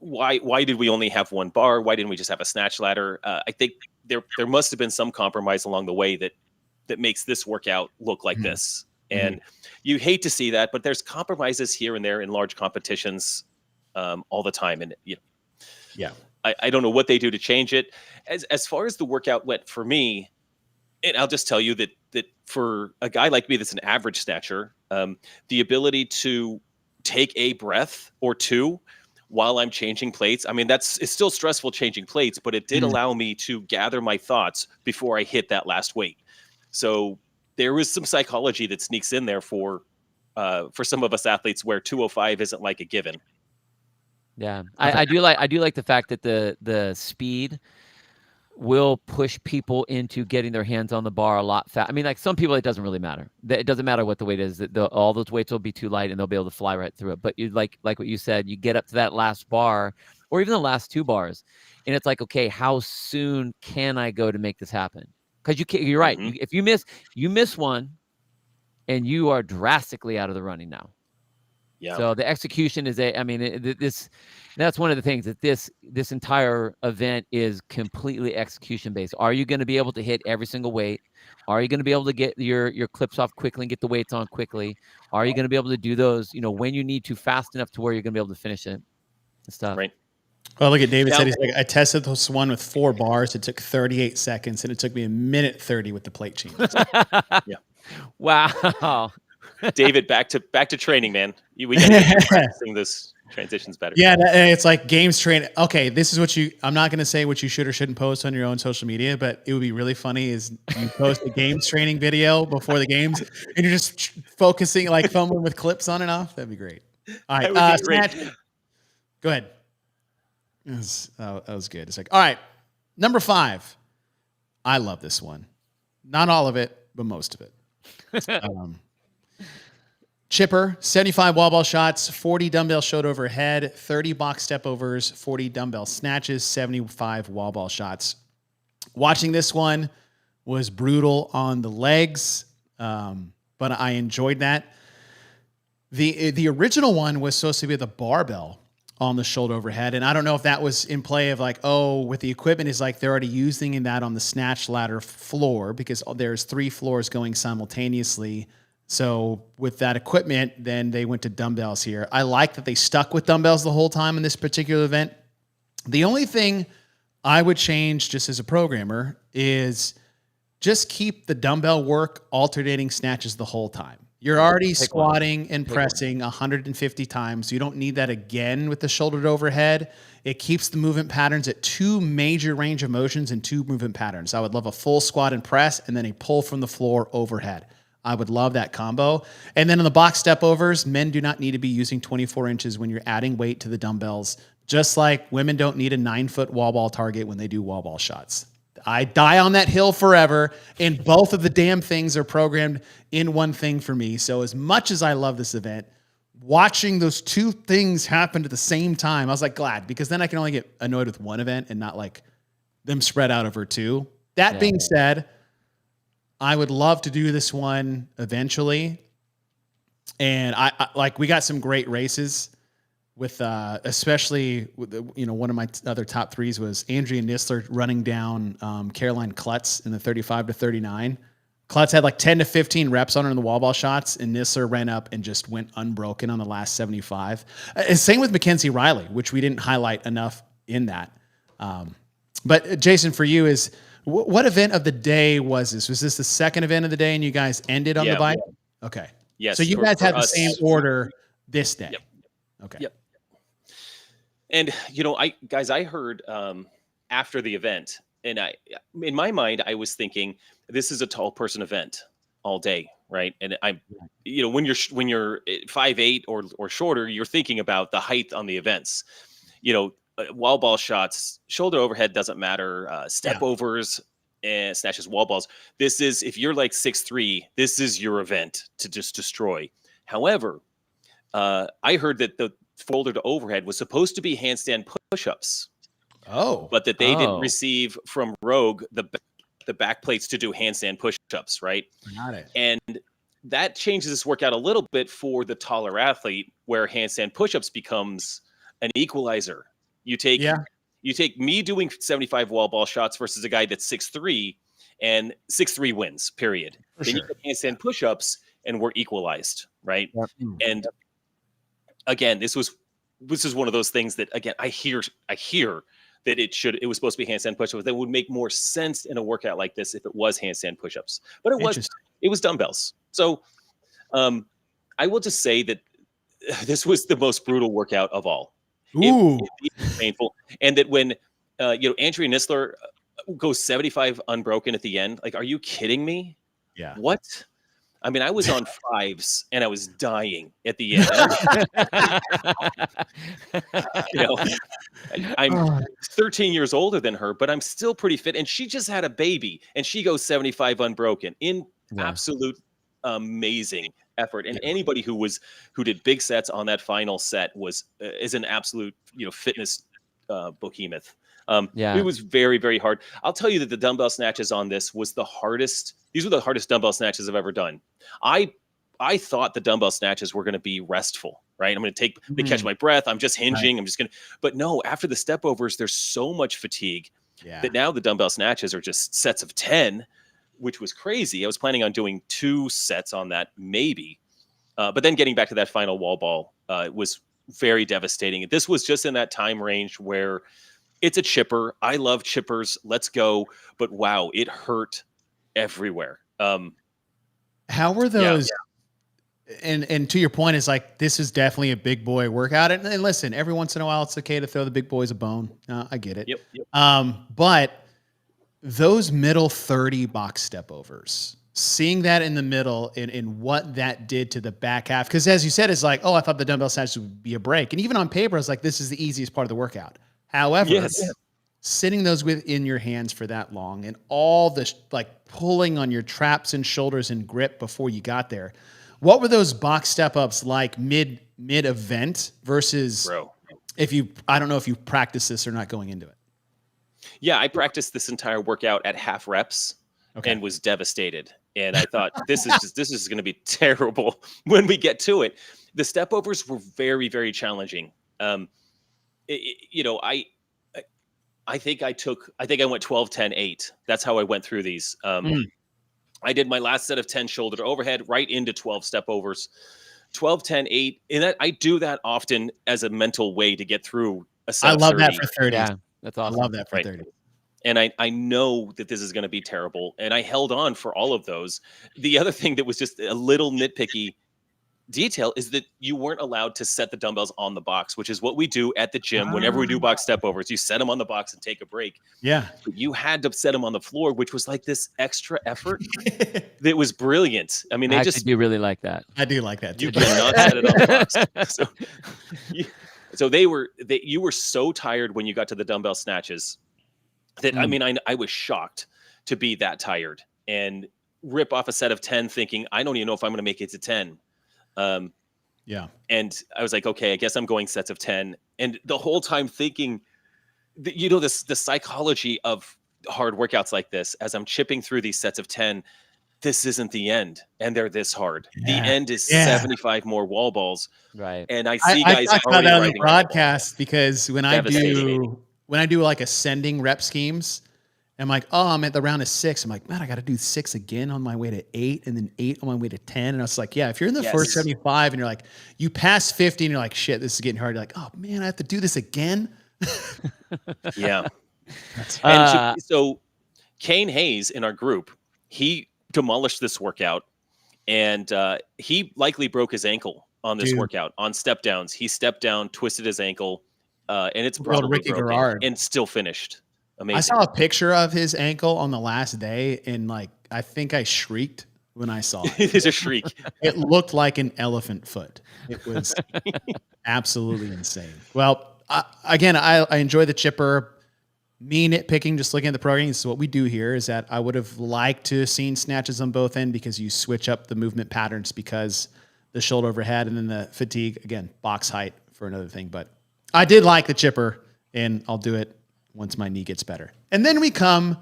why did we only have one bar? Why didn't we just have a snatch ladder? I think there must have been some compromise along the way that makes this workout look like this. And you hate to see that, but there's compromises here and there in large competitions all the time. And I don't know what they do to change it. As far as the workout went for me, and I'll just tell you that for a guy like me that's an average snatcher, the ability to take a breath or two while I'm changing plates. I mean, it's still stressful changing plates, but it did allow me to gather my thoughts before I hit that last weight. So there was some psychology that sneaks in there for some of us athletes where 205 isn't like a given. Yeah, I do like the fact that the speed will push people into getting their hands on the bar a lot fast. I mean, like some people, it doesn't really matter. It doesn't matter what the weight is. All those weights will be too light, and they'll be able to fly right through it. But you like what you said, you get up to that last bar, or even the last 2 bars, and it's like, okay, how soon can I go to make this happen? Because you're right. If you miss one, and you are drastically out of the running now. Yeah. So the execution is that's one of the things that this entire event is completely execution based. Are you going to be able to hit every single weight? Are you going to be able to get your clips off quickly and get the weights on quickly? Are you going to be able to do those, when you need to, fast enough to where you're going to be able to finish it and stuff? Right. Oh, look at David Now- said, he's like, I tested this one with 4 bars. It took 38 seconds, and it took me a minute 30 with the plate changes. Wow. David, back to training, man. We got to get practicing this transitions better. Yeah, it's like games training. Okay, this is what I'm not going to say what you should or shouldn't post on your own social media, but it would be really funny is you post a games training video before the games, and you're just focusing, like fumbling with clips on and off. That'd be great. All right, That would be great. Snatch. Go ahead. That was good. It's like, all right, number 5. I love this one. Not all of it, but most of it. Chipper, 75 wall ball shots, 40 dumbbell shoulder overhead, 30 box step overs, 40 dumbbell snatches, 75 wall ball shots. Watching this one was brutal on the legs, but I enjoyed that. The original one was supposed to be the barbell on the shoulder overhead, and I don't know if that was in play of like, oh, with the equipment is like they're already using that on the snatch ladder floor because there's 3 floors going simultaneously. So with that equipment, then they went to dumbbells here. I like that they stuck with dumbbells the whole time in this particular event. The only thing I would change just as a programmer is just keep the dumbbell work alternating snatches the whole time. You're already squatting and pressing 150 times. You don't need that again with the shoulder to overhead. It keeps the movement patterns at 2 major range of motions and 2 movement patterns. I would love a full squat and press and then a pull from the floor overhead. I would love that combo. And then on the box step overs, men do not need to be using 24 inches when you're adding weight to the dumbbells, just like women don't need a 9-foot wall ball target when they do wall ball shots. I die on that hill forever, and both of the damn things are programmed in one thing for me. So as much as I love this event, watching those 2 things happen at the same time, I was like glad, because then I can only get annoyed with one event and not like them spread out over 2. That being said, I would love to do this one eventually. And I like, we got some great races with, especially with one of my other top 3s was Andrea Nisler running down Caroline Klutz in the 35 to 39. Klutz had like 10 to 15 reps on her in the wall ball shots, and Nisler ran up and just went unbroken on the last 75. Same with Mackenzie Riley, which we didn't highlight enough in that. But Jason, for you is, what event of the day was this? Was this the second event of the day and you guys ended on the bike? Okay. Yes. So you guys had the same order this day. Yep. Okay. Yep. And I heard after the event, and in my mind, I was thinking this is a tall person event all day, right? And when you're 5'8" or shorter, you're thinking about the height on the events. Wall ball shots, shoulder overhead doesn't matter. Step overs and snatches, wall balls. This is, if you're like 6'3", this is your event to just destroy. However, I heard that the shoulder to overhead was supposed to be handstand push-ups. Oh, but that they didn't receive from Rogue the back plates to do handstand push-ups, right? Got it. And that changes this workout a little bit for the taller athlete, where handstand push-ups becomes an equalizer. You take me doing 75 wall ball shots versus a guy that's 6'3", and 6'3" wins, period. Then you get handstand push-ups and we're equalized, right? Yep. And again, this is one of those things that, again, I hear that it was supposed to be handstand push-ups. That would make more sense in a workout like this if it was handstand push-ups. But it was dumbbells. So I will just say that this was the most brutal workout of all. It was painful. And that when Andrea Nisler goes 75 unbroken at the end, like, are you kidding me? Yeah. What? I mean, I was on 5s and I was dying at the end. I'm 13 years older than her, but I'm still pretty fit. And she just had a baby and she goes 75 unbroken in absolute amazing effort. And anybody who did big sets on that final set is an absolute, fitness behemoth. It was very, very hard. I'll tell you that the dumbbell snatches on this was the hardest. These were the hardest dumbbell snatches I've ever done. I thought the dumbbell snatches were going to be restful. right? I'm going to catch my breath. I'm just hinging. I'm just going to, but no, after the step overs, there's so much fatigue that now the dumbbell snatches are just sets of 10, which was crazy. I was planning on doing 2 sets on that, maybe. But then getting back to that final wall ball was very devastating. This was just in that time range where it's a chipper. I love chippers. Let's go. But wow, it hurt everywhere. How were those? And to your point is like, this is definitely a big boy workout. And listen, every once in a while, it's okay to throw the big boys a bone. I get it. Yep. But those middle 30 box step overs, seeing that in the middle and what that did to the back half. Because as you said, it's like, oh, I thought the dumbbell snatches would be a break. And even on paper, I was like, this is the easiest part of the workout. However, sitting those within your hands for that long and all this like pulling on your traps and shoulders and grip before you got there. What were those box step ups like mid event versus I don't know if you practiced this or not going into it. Yeah, I practiced this entire workout at half reps and was devastated. And I thought this is going to be terrible when we get to it. The step overs were very, very challenging. I think I went 12, 10, 8. That's how I went through these. I did my last set of 10 shoulder to overhead right into 12 step overs, 12, 10, 8. And I do that often as a mental way to get through a set. I love that for 30. Yeah, that's awesome. I love that for 30. And I know that this is going to be terrible. And I held on for all of those. The other thing that was just a little nitpicky detail is that you weren't allowed to set the dumbbells on the box, which is what we do at the gym. Whenever we do box step overs, you set them on the box and take a break. Yeah. But you had to set them on the floor, which was like this extra effort that was brilliant. I mean, I do really like that. I do like that too. You cannot set it on the box. So you were so tired when you got to the dumbbell snatches that, I mean, I was shocked to be that tired and rip off a set of 10 thinking, I don't even know if I'm going to make it to 10. And I was like, okay, I guess I'm going sets of 10. And the whole time thinking, the psychology of hard workouts like this, as I'm chipping through these sets of 10, this isn't the end. And they're this hard. The end is 75 more wall balls. Right. And I see guys talk about already that on the writing broadcast because when I do like ascending rep schemes, I'm like, oh, I'm at the round of 6. I'm like, man, I got to do 6 again on my way to 8 and then 8 on my way to 10. And I was like, yeah, if you're in the first 75 and you're like, you pass 50 and you're like, shit, this is getting hard. You're like, oh man, I have to do this again. Yeah. And so Kane Hayes in our group, he demolished this workout and he likely broke his ankle on this workout on step downs. He stepped down, twisted his ankle, and it's probably Ricky broken Garrard. and still finished. Amazing. I saw a picture of his ankle on the last day, and like I think I shrieked when I saw it. There's a shriek. It looked like an elephant foot. It was absolutely insane. Well, I enjoy the chipper. Me nitpicking, just looking at the programming, this is what we do here, is that I would have liked to have seen snatches on both ends because you switch up the movement patterns because the shoulder overhead and then the fatigue, again, box height for another thing. But I did like the chipper, and I'll do it once my knee gets better. And then we come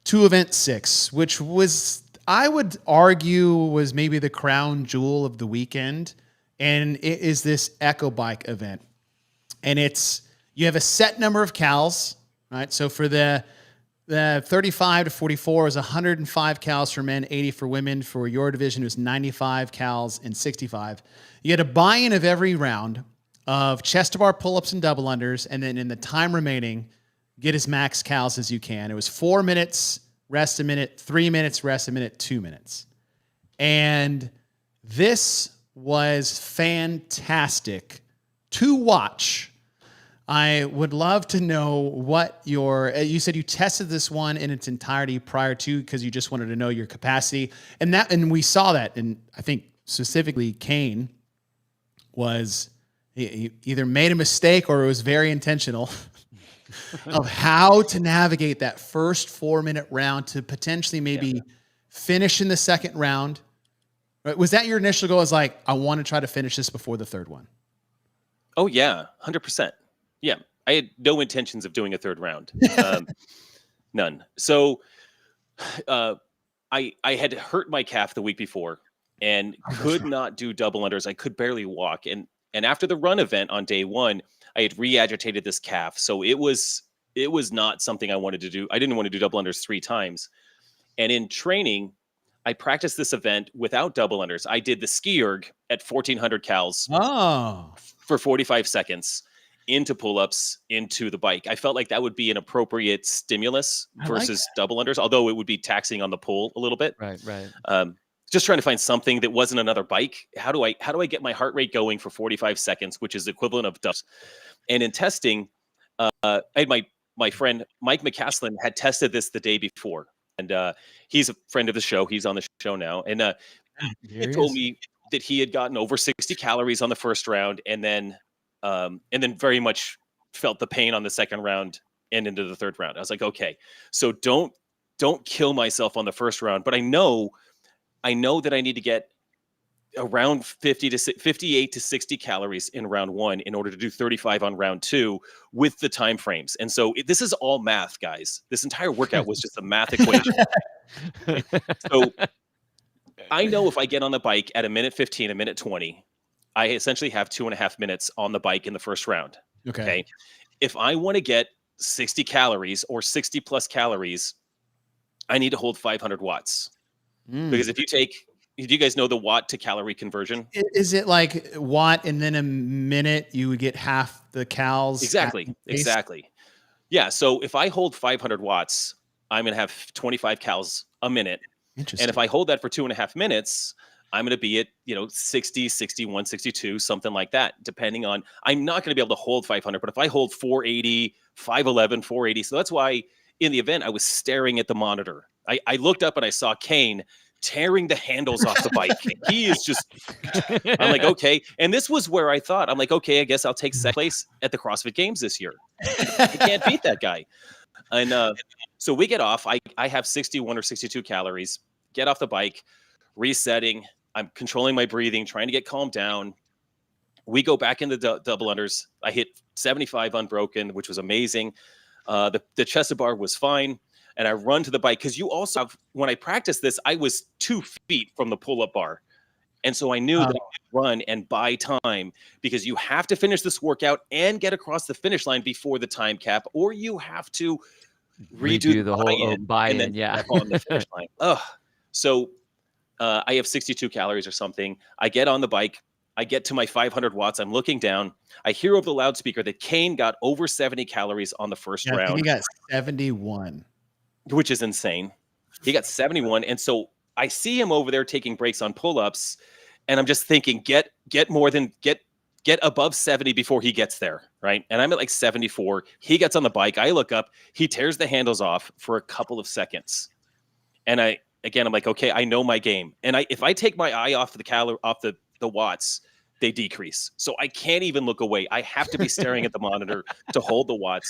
to event 6, which was, I would argue, was maybe the crown jewel of the weekend. And it is this Echo Bike event. And you have a set number of cals, right? So for the 35 to 44 is 105 cals for men, 80 for women. For your division, it was 95 cals and 65. You had a buy-in of every round of chest to bar pull-ups and double unders. And then in the time remaining, get as max cals as you can. It was 4 minutes, rest a minute, 3 minutes, rest a minute, 2 minutes. And this was fantastic to watch. I would love to know what you said you tested this one in its entirety prior to, because you just wanted to know your capacity. And we saw that. And I think specifically Kane he either made a mistake or it was very intentional of how to navigate that first 4-minute round to potentially maybe finish in the second round. Right? Was that your initial goal? Was like, I want to try to finish this before the third one? Oh yeah, 100%. Yeah, I had no intentions of doing a third round. None. So I had hurt my calf the week before and could not do double unders. I could barely walk. And And after the run event on day one, I had re-agitated this calf. So it was not something I wanted to do. I didn't want to do double unders 3 times. And in training, I practiced this event without double unders. I did the ski erg at 1400 cals for 45 seconds into pull-ups, into the bike. I felt like that would be an appropriate stimulus versus double unders, although it would be taxing on the pull a little bit. Right. Just trying to find something that wasn't another bike. How do I get my heart rate going for 45 seconds, which is the equivalent of doubles? And in testing, I had my friend Mike McCaslin had tested this the day before. And he's a friend of the show. He's on the show now. And he told me that he had gotten over 60 calories on the first round and then very much felt the pain on the second round and into the third round. I was like, okay, so don't kill myself on the first round. But I know that I need to get around 58 to 60 calories in round 1 in order to do 35 on round 2 with the time frames. And so this is all math, guys. This entire workout was just a math equation. So I know if I get on the bike at a minute 15, a minute 20, I essentially have 2.5 minutes on the bike in the first round. Okay. If I want to get 60 calories or 60 plus calories, I need to hold 500 watts. Because if you guys know the watt to calorie conversion? Is it like watt and then a minute you would get half the cals? Exactly. Yeah. So if I hold 500 watts, I'm going to have 25 cals a minute. Interesting. And if I hold that for 2.5 minutes, I'm going to be at, 60, 61, 62, something like that, depending on, I'm not going to be able to hold 500, but if I hold 480, 511, 480. So that's why in the event, I was staring at the monitor. I looked up and I saw Kane tearing the handles off the bike. He is just, I'm like, okay. And this was where I thought, I'm like, okay, I guess I'll take second place at the CrossFit Games this year. I can't beat that guy. And so we get off. I have 61 or 62 calories, get off the bike, resetting. I'm controlling my breathing, trying to get calmed down. We go back into double unders. I hit 75 unbroken, which was amazing. The chest bar was fine. And I run to the bike because you also have, when I practiced this, I was 2 feet from the pull-up bar. And so I knew that I could run and buy time because you have to finish this workout and get across the finish line before the time cap, or you have to redo the whole buy-in. Yeah. On the finish line. So I have 62 calories or something. I get on the bike. I get to my 500 watts. I'm looking down. I hear over the loudspeaker that Kane got over 70 calories on the first round. I think he got 71. Which is insane. He got 71. And so I see him over there taking breaks on pull-ups. And I'm just thinking, get above 70 before he gets there. Right. And I'm at like 74. He gets on the bike. I look up, he tears the handles off for a couple of seconds. And I'm like, okay, I know my game. And if I take my eye off the watts, they decrease. So I can't even look away. I have to be staring at the monitor to hold the watts.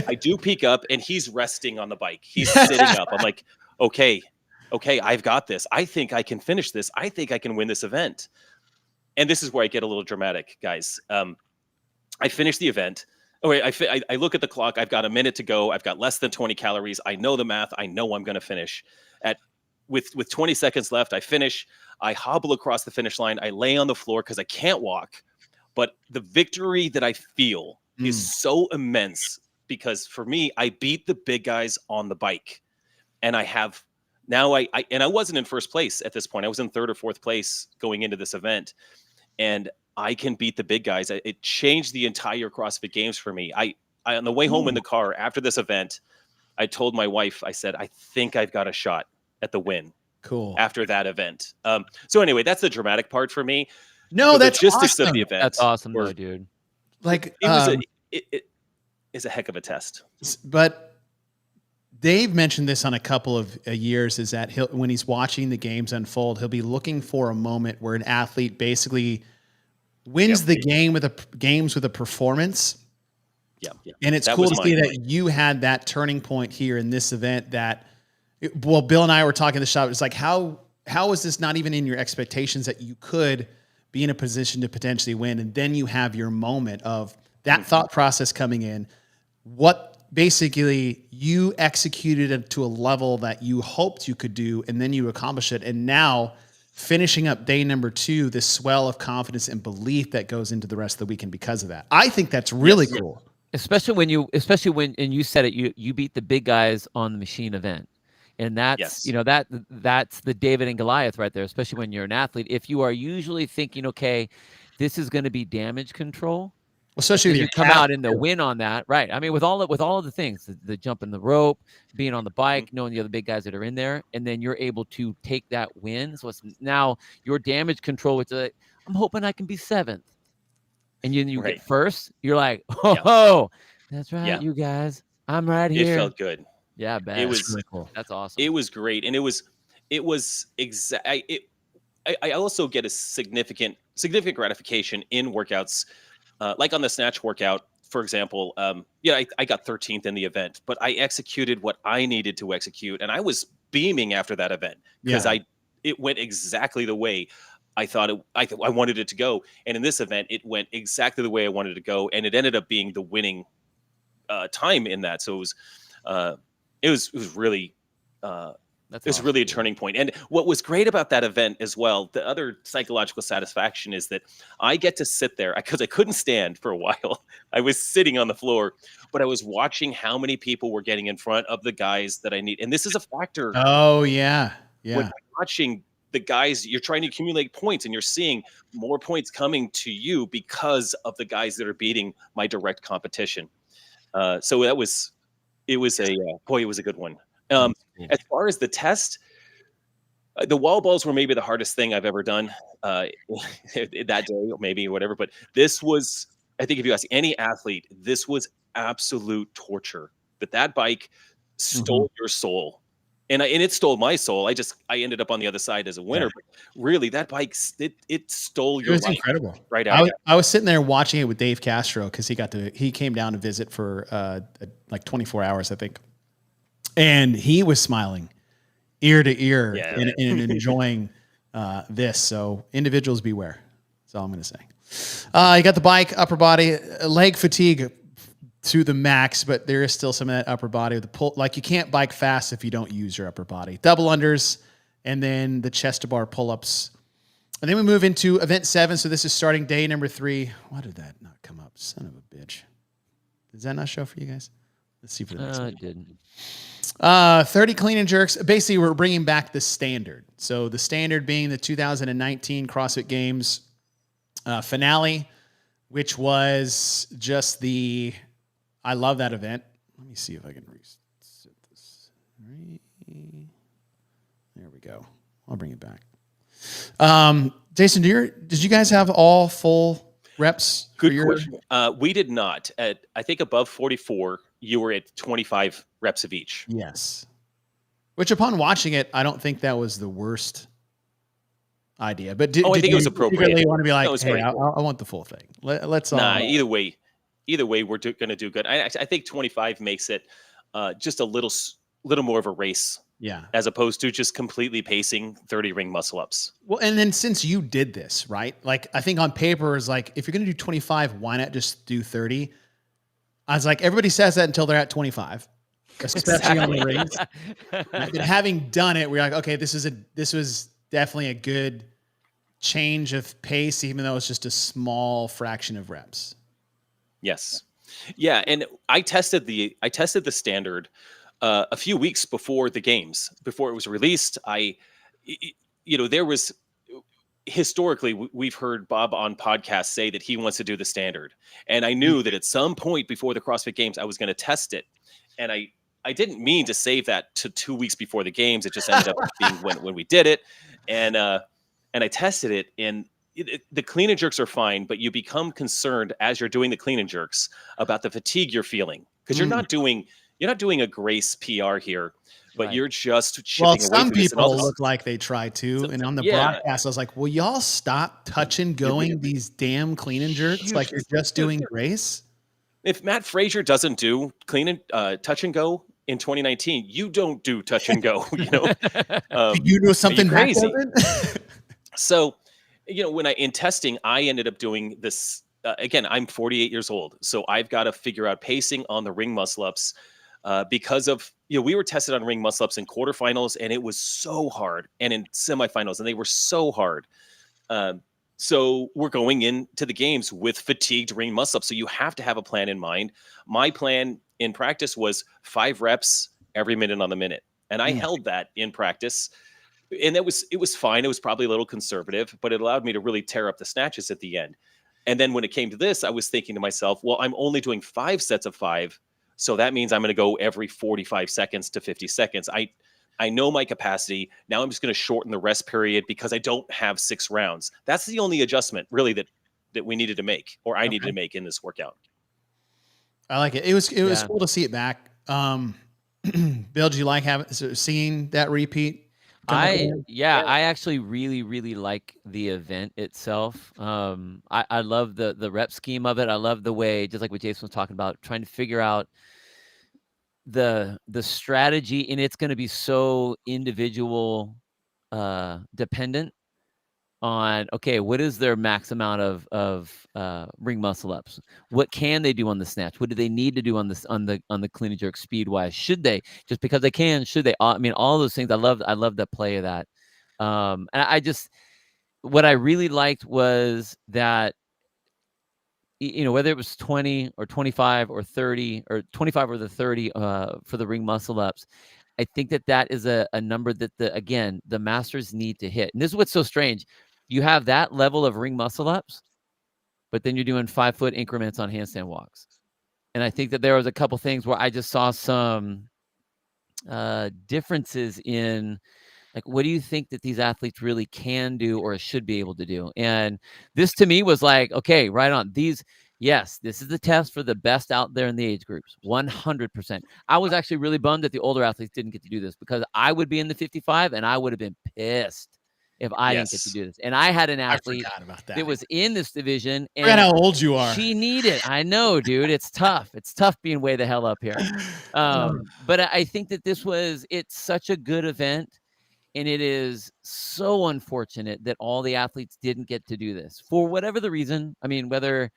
I do peek up and he's resting on the bike. He's sitting up. I'm like, okay, I've got this. I think I can finish this. I think I can win this event. And this is where I get a little dramatic, guys. I finish the event. I look at the clock. I've got a minute to go. I've got less than 20 calories. I know the math. I know I'm going to finish. With 20 seconds left, I finish. I hobble across the finish line. I lay on the floor because I can't walk. But the victory that I feel is so immense because for me, I beat the big guys on the bike. And I have now I wasn't in first place at this point. I was in third or fourth place going into this event. And I can beat the big guys. It changed the entire CrossFit Games for me. I on the way home in the car after this event, I told my wife, I said, I think I've got a shot at the win. Cool. After that event. So anyway, that's the dramatic part for me. No, that's the logistics awesome. of the event. That's awesome, though, dude. Like it is a heck of a test. But Dave mentioned this on a couple of years, is that when he's watching the games unfold, he'll be looking for a moment where an athlete basically wins the games with a performance. Yeah. And it's cool to see that you had that turning point here in this event Bill and I were talking in the shop. It's like, how is this not even in your expectations that you could be in a position to potentially win? And then you have your moment of that thought process coming in. What basically you executed it to a level that you hoped you could do, and then you accomplish it. And now finishing up day number 2, this swell of confidence and belief that goes into the rest of the weekend because of that. I think that's really cool. Especially when and you said it, you beat the big guys on the machine event. And that's, that's the David and Goliath right there, especially when you're an athlete. If you are usually thinking, okay, this is going to be damage control, especially if you come out in the win on that, right? I mean, with all of the things, the jump in the rope, being on the bike, knowing the other big guys that are in there, and then you're able to take that win. So it's now your damage control, which is I'm hoping I can be 7th. And you get first, you're like, oh, that's right, you guys. I'm right here. It felt good. Yeah, bad. It was really cool. That's awesome. It was great, and it was exact. I also get a significant gratification in workouts, like on the snatch workout, for example. I got 13th in the event, but I executed what I needed to execute, and I was beaming after that event because it went exactly the way I thought I wanted it to go. And in this event, it went exactly the way I wanted it to go, and it ended up being the winning time in that. So it was really really a turning point. And what was great about that event as well, the other psychological satisfaction is that I get to sit there because I couldn't stand for a while. I was sitting on the floor, but I was watching how many people were getting in front of the guys that I need. And this is a factor. Oh, yeah. Yeah. When you're watching the guys, you're trying to accumulate points, and you're seeing more points coming to you because of the guys that are beating my direct competition. So it was a good one. As far as the test, the wall balls were maybe the hardest thing I've ever done that day, maybe, or whatever. But this was, I think, if you ask any athlete, this was absolute torture. But that bike stole your soul, and it stole my soul. I ended up on the other side as a winner. But really, that bike, it stole your life. It was incredible. Right out. I was sitting there watching it with Dave Castro because he came down to visit for like 24 hours, I think. And he was smiling ear to ear and enjoying this. So individuals beware. That's all I'm going to say. You got the bike, upper body, leg fatigue to the max, but there is still some of that upper body with the pull. Like, you can't bike fast if you don't use your upper body. Double unders, and then the chest to bar pull-ups. And then we move into event 7. So this is starting day number 3. Why did that not come up? Son of a bitch. Does that not show for you guys? Let's see for the next one. It didn't. 30 clean and jerks. Basically, we're bringing back the standard. So the standard being the 2019 CrossFit Games finale, which was just I love that event. Let me see if I can reset this. There we go. I'll bring it back. Jason, did you guys have all full reps? Good question. We did not. I think above 44, you were at 25 reps of each. Yes. Which, upon watching it, I don't think that was the worst idea. But I think it was appropriate. You really want to be like, hey, I want the full thing. Let's. Either way, we're going to do good. I think 25 makes it just a little more of a race. Yeah. As opposed to just completely pacing 30 ring muscle ups. Well, and then since you did this, right? Like, I think on paper is like, if you're going to do 25, why not just do 30? I was like, everybody says that until they're at 25, especially on the rings. And having done it, we're like, okay, this was definitely a good change of pace, even though it's just a small fraction of reps. Yes. Yeah. And I tested the standard a few weeks before the games, before it was released. There was, historically, we've heard Bob on podcasts say that he wants to do the standard. And I knew that at some point before the CrossFit Games, I was going to test it. And I didn't mean to save that to 2 weeks before the games. It just ended up being when we did it. And I tested it, and the clean and jerks are fine, but you become concerned as you're doing the clean and jerks about the fatigue you're feeling, because you're not doing a grace PR here, but you're just chipping away. Some people look like they try to, and on the broadcast, I was like, "Will y'all stop touch and going these damn clean and jerks? Like, you're just doing grace." If Matt Frazier doesn't do clean and touch and go in 2019, you don't do touch and go. You know something crazy. So, when in testing, I ended up doing this. Again, I'm 48 years old, so I've got to figure out pacing on the ring muscle ups. Because of we were tested on ring muscle ups in quarterfinals, and it was so hard, and in semifinals, and they were so hard. So we're going into the games with fatigued ring muscle ups. So you have to have a plan in mind. My plan in practice was 5 reps every minute on the minute. And I held that in practice. And it was fine. It was probably a little conservative, but it allowed me to really tear up the snatches at the end. And then when it came to this, I was thinking to myself, well, I'm only doing 5 sets of 5. So that means I'm going to go every 45 seconds to 50 seconds. I know my capacity. Now I'm just going to shorten the rest period because I don't have 6 rounds. That's the only adjustment really that we needed to make, or I needed to make in this workout. I like it. It was cool to see it back. Bill, do you like seeing that repeat? I actually really, really like the event itself. I love the rep scheme of it. I love the way, just like what Jason was talking about, trying to figure out the strategy, and it's going to be so individual dependent on, okay, what is their max amount of ring muscle ups? What can they do on the snatch? What do they need to do on the clean and jerk speed wise? Should they, just because they can, should they? I mean, all those things. I love the play of that. And what I really liked was that, whether it was 20 or 25 or 30 or 25 or the 30 for the ring muscle ups, I think that is a number that the masters need to hit. And this is what's so strange. You have that level of ring muscle ups, but then you're doing 5-foot increments on handstand walks. And I think that there was a couple things where I just saw some differences in, like, what do you think that these athletes really can do or should be able to do? And this to me was like, okay, right on. Yes, this is the test for the best out there in the age groups, 100%. I was actually really bummed that the older athletes didn't get to do this, because I would be in the 55 and I would have been pissed if I didn't get to do this. And I had an athlete that was in this division. And forget how old you are. She needed. I know, dude. It's tough. It's tough being way the hell up here. But I think that it's such a good event. And it is so unfortunate that all the athletes didn't get to do this for whatever the reason. I mean, whether,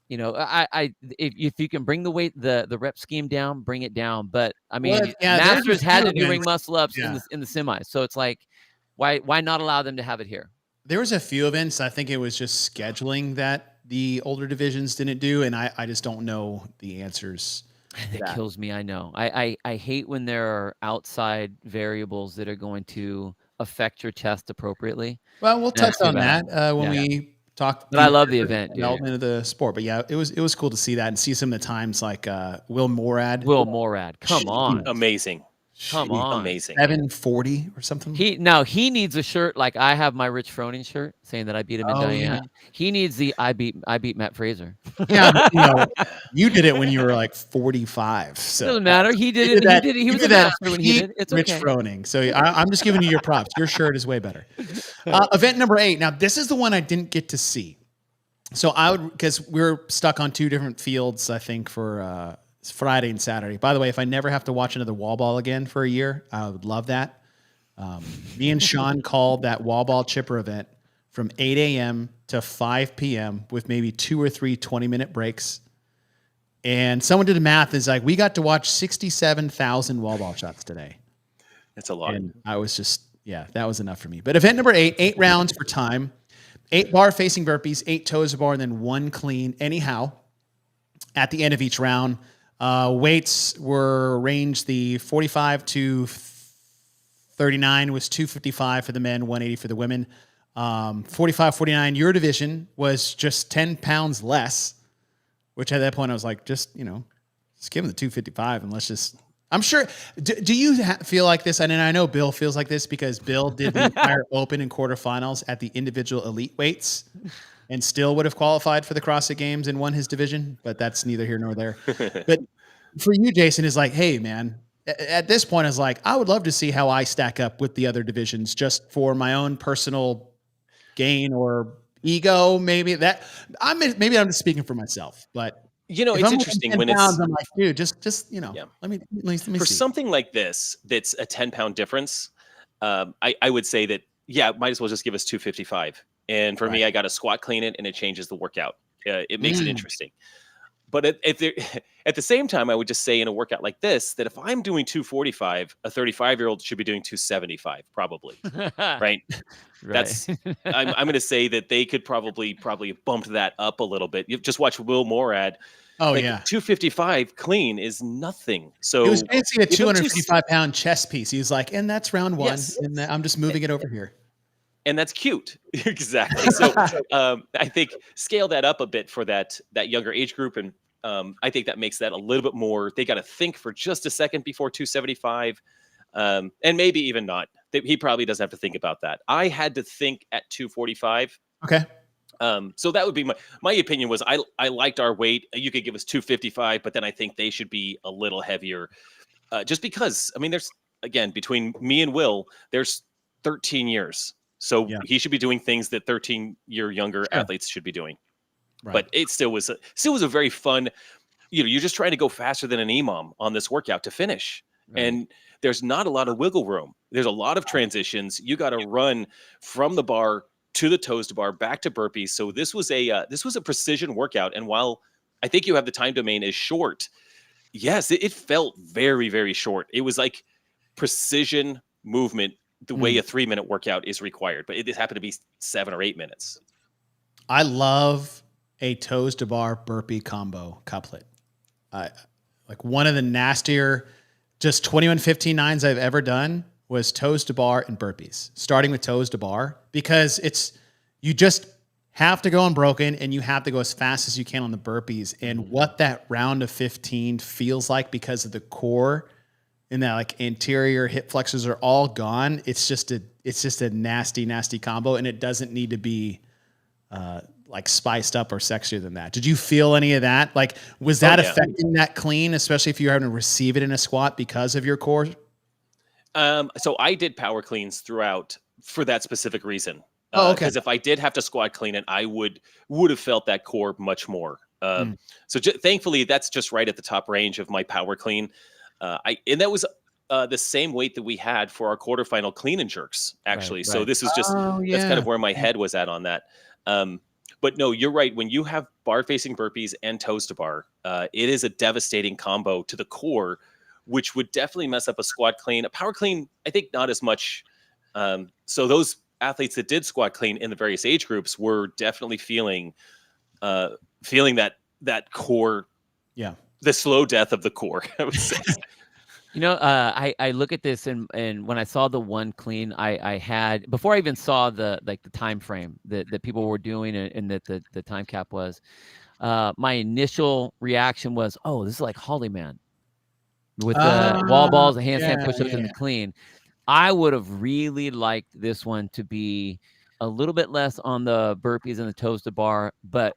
if you can bring the weight, the rep scheme down, bring it down. But I mean, Masters had to do ring muscle ups in the semis. So it's like, why not allow them to have it here? There was a few events. I think it was just scheduling that the older divisions didn't do. And I just don't know the answers. That kills me. I know. I hate when there are outside variables that are going to affect your test appropriately. Well, we'll touch on that when we talk. But I love the event, development of the sport. But yeah, it was cool to see that and see some of the times, like Will Morad. Come on. Amazing. Come on. Amazing. 740 or something. He needs a shirt like I have my Rich Froning shirt saying that I beat him in Diane. Yeah. He needs the I beat Matt Fraser. Yeah, you did it when you were like 45. So doesn't matter. He did it. He was a master when he did it. It's Rich Froning. So I'm just giving you your props. Your shirt is way better. Event number 8. Now this is the one I didn't get to see. So because we're stuck on 2 different fields, I think, for Friday and Saturday. By the way, if I never have to watch another wall ball again for a year, I would love that. Me and Sean called that wall ball chipper event from 8 a.m. to 5 p.m. with maybe 2 or 3 20-minute breaks. And someone did the math. It's like, we got to watch 67,000 wall ball shots today. That's a lot. And I was just, that was enough for me. But event number 8 rounds for time, 8 bar facing burpees, 8 toes to bar, and then 1 clean anyhow at the end of each round. Weights were ranged the 45 to 39 was 255 for the men, 180 for the women. 45, 49, your division was just 10 pounds less, which at that point I was like, just give them the 255 and let's just, I'm sure. Do you feel like this? And I know Bill feels like this because Bill did the entire open and quarterfinals at the individual elite weights and still would have qualified for the CrossFit Games and won his division, but that's neither here nor there. But for you, Jason, is like, hey, man, at this point, it's like, I would love to see how I stack up with the other divisions just for my own personal gain or ego. Maybe I'm just speaking for myself, but it's interesting when I'm like, dude, just let me for see. Something like this, that's a 10-pound difference. I would say that, might as well just give us 255. And for me, I got to squat clean it and it changes the workout. It makes it interesting. But at the same time, I would just say in a workout like this, that if I'm doing 245, a 35-year-old should be doing 275, probably. Right. That's I'm going to say that they could probably bump that up a little bit. You just watch Will Morad. Oh Like yeah. 255 clean is nothing. So He was fancying a if you're 255-pound chest piece. He was like, and that's round one. Yes. And I'm just moving it over here. And that's cute. Exactly. So I think scale that up a bit for that younger age group. And I think that makes that a little bit more, they got to think for just a second before 275. And maybe even not. He probably doesn't have to think about that. I had to think at 245. Okay. So that would be my opinion was I liked our weight. You could give us 255, but then I think they should be a little heavier. Just because, I mean, there's, again, between me and Will, there's 13 years. So he should be doing things that 13-year younger athletes should be doing. Right. But it still was a very fun, you're just trying to go faster than an imam on this workout to finish. Right. And there's not a lot of wiggle room. There's a lot of transitions. You got to run from the bar to the toes to bar, back to burpees. So this was a precision workout. And while I think you have the time domain is short, yes, it felt very, very short. It was like precision movement the way a 3-minute workout is required, but it happened to be 7 or 8 minutes. I love a toes to bar burpee combo couplet. Like one of the nastier, just 21-15-9s I've ever done was toes to bar and burpees, starting with toes to bar, because you just have to go unbroken and you have to go as fast as you can on the burpees. And what that round of 15 feels like because of the core and that like anterior hip flexors are all gone. It's just a nasty, nasty combo. And it doesn't need to be like spiced up or sexier than that. Did you feel any of that? Like, was that affecting that clean, especially if you're having to receive it in a squat because of your core? So I did power cleans throughout for that specific reason. Okay. Because if I did have to squat clean it, I would have felt that core much more. So thankfully, that's just right at the top range of my power clean. And that was the same weight that we had for our quarterfinal clean and jerks, actually. Right. So this is just that's kind of where my head was at on that. But no, you're right. When you have bar facing burpees and toes to bar, it is a devastating combo to the core, which would definitely mess up a squat clean. A power clean, I think not as much. So those athletes that did squat clean in the various age groups were definitely feeling that core. Yeah. The slow death of the core, I would say. I look at this and when I saw the one clean, I had, before I even saw the time frame that people were doing and that the time cap was, my initial reaction was, oh, this is like Holly Man with the wall balls, the handstand push-ups, and the clean. I would have really liked this one to be a little bit less on the burpees and the toes to bar, but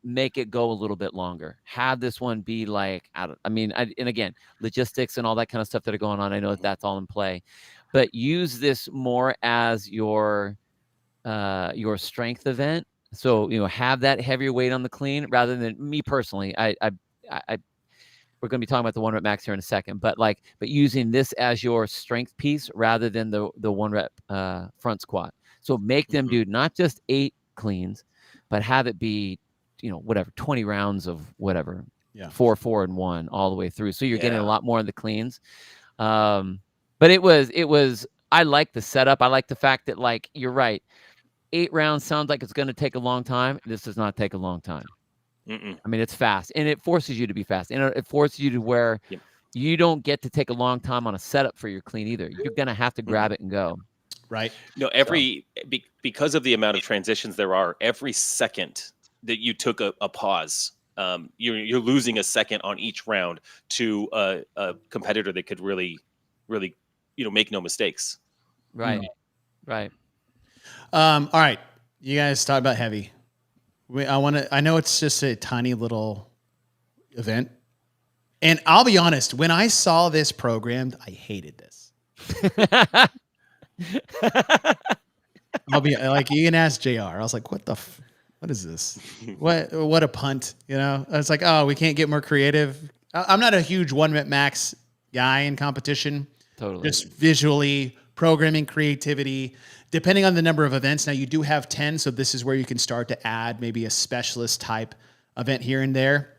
make it go a little bit longer. Have this one be like, and again, logistics and all that kind of stuff that are going on. I know that's all in play, but use this more as your strength event. So, have that heavier weight on the clean rather than me personally. We're going to be talking about the 1 rep max here in a second, but using this as your strength piece rather than the 1 rep front squat. So make them do not just 8 cleans, but have it be, 20 rounds of whatever, 4, 4, and 1 all the way through. So you're getting a lot more in the cleans. But it was, I like the setup. I like the fact that you're right. 8 rounds sounds like it's going to take a long time. This does not take a long time. I mean, it's fast and it forces you to be fast and it forces you to where you don't get to take a long time on a setup for your clean either. You're going to have to grab it and go. Right. No, because of the amount of transitions there are, every second that you took a pause, you're losing a second on each round to a competitor that could really, really, make no mistakes. Right. Right. All right. You guys talk about heavy. I know it's just a tiny little event. And I'll be honest, when I saw this programmed, I hated this. I'll be like, you can ask JR. I was like, what is this? What a punt, I was like, oh, we can't get more creative. I'm not a huge 1 rep max guy in competition. Totally. Just visually programming creativity, depending on the number of events. Now you do have 10. So this is where you can start to add maybe a specialist type event here and there.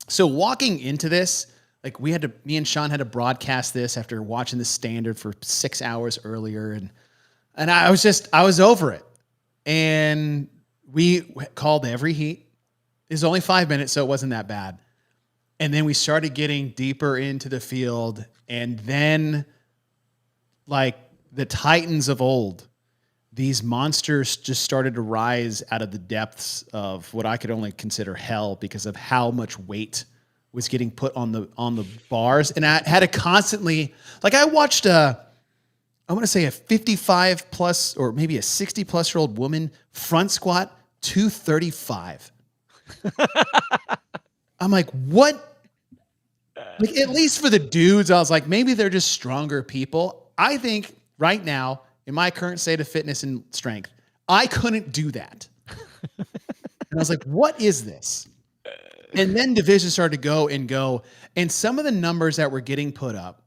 So walking into this, like me and Sean had to broadcast this after watching the standard for 6 hours earlier. And I was over it. And we called every heat. It was only 5 minutes, so it wasn't that bad. And then we started getting deeper into the field. And then, like the Titans of old, these monsters just started to rise out of the depths of what I could only consider hell because of how much weight was getting put on the bars. And I had to constantly, like, I watched I want to say a 55 plus or maybe a 60 plus year old woman front squat 235. I'm like, what? Like, at least for the dudes, I was like, maybe they're just stronger people. I think right now, in my current state of fitness and strength, I couldn't do that. And I was like, what is this? And then divisions started to go. And some of the numbers that were getting put up,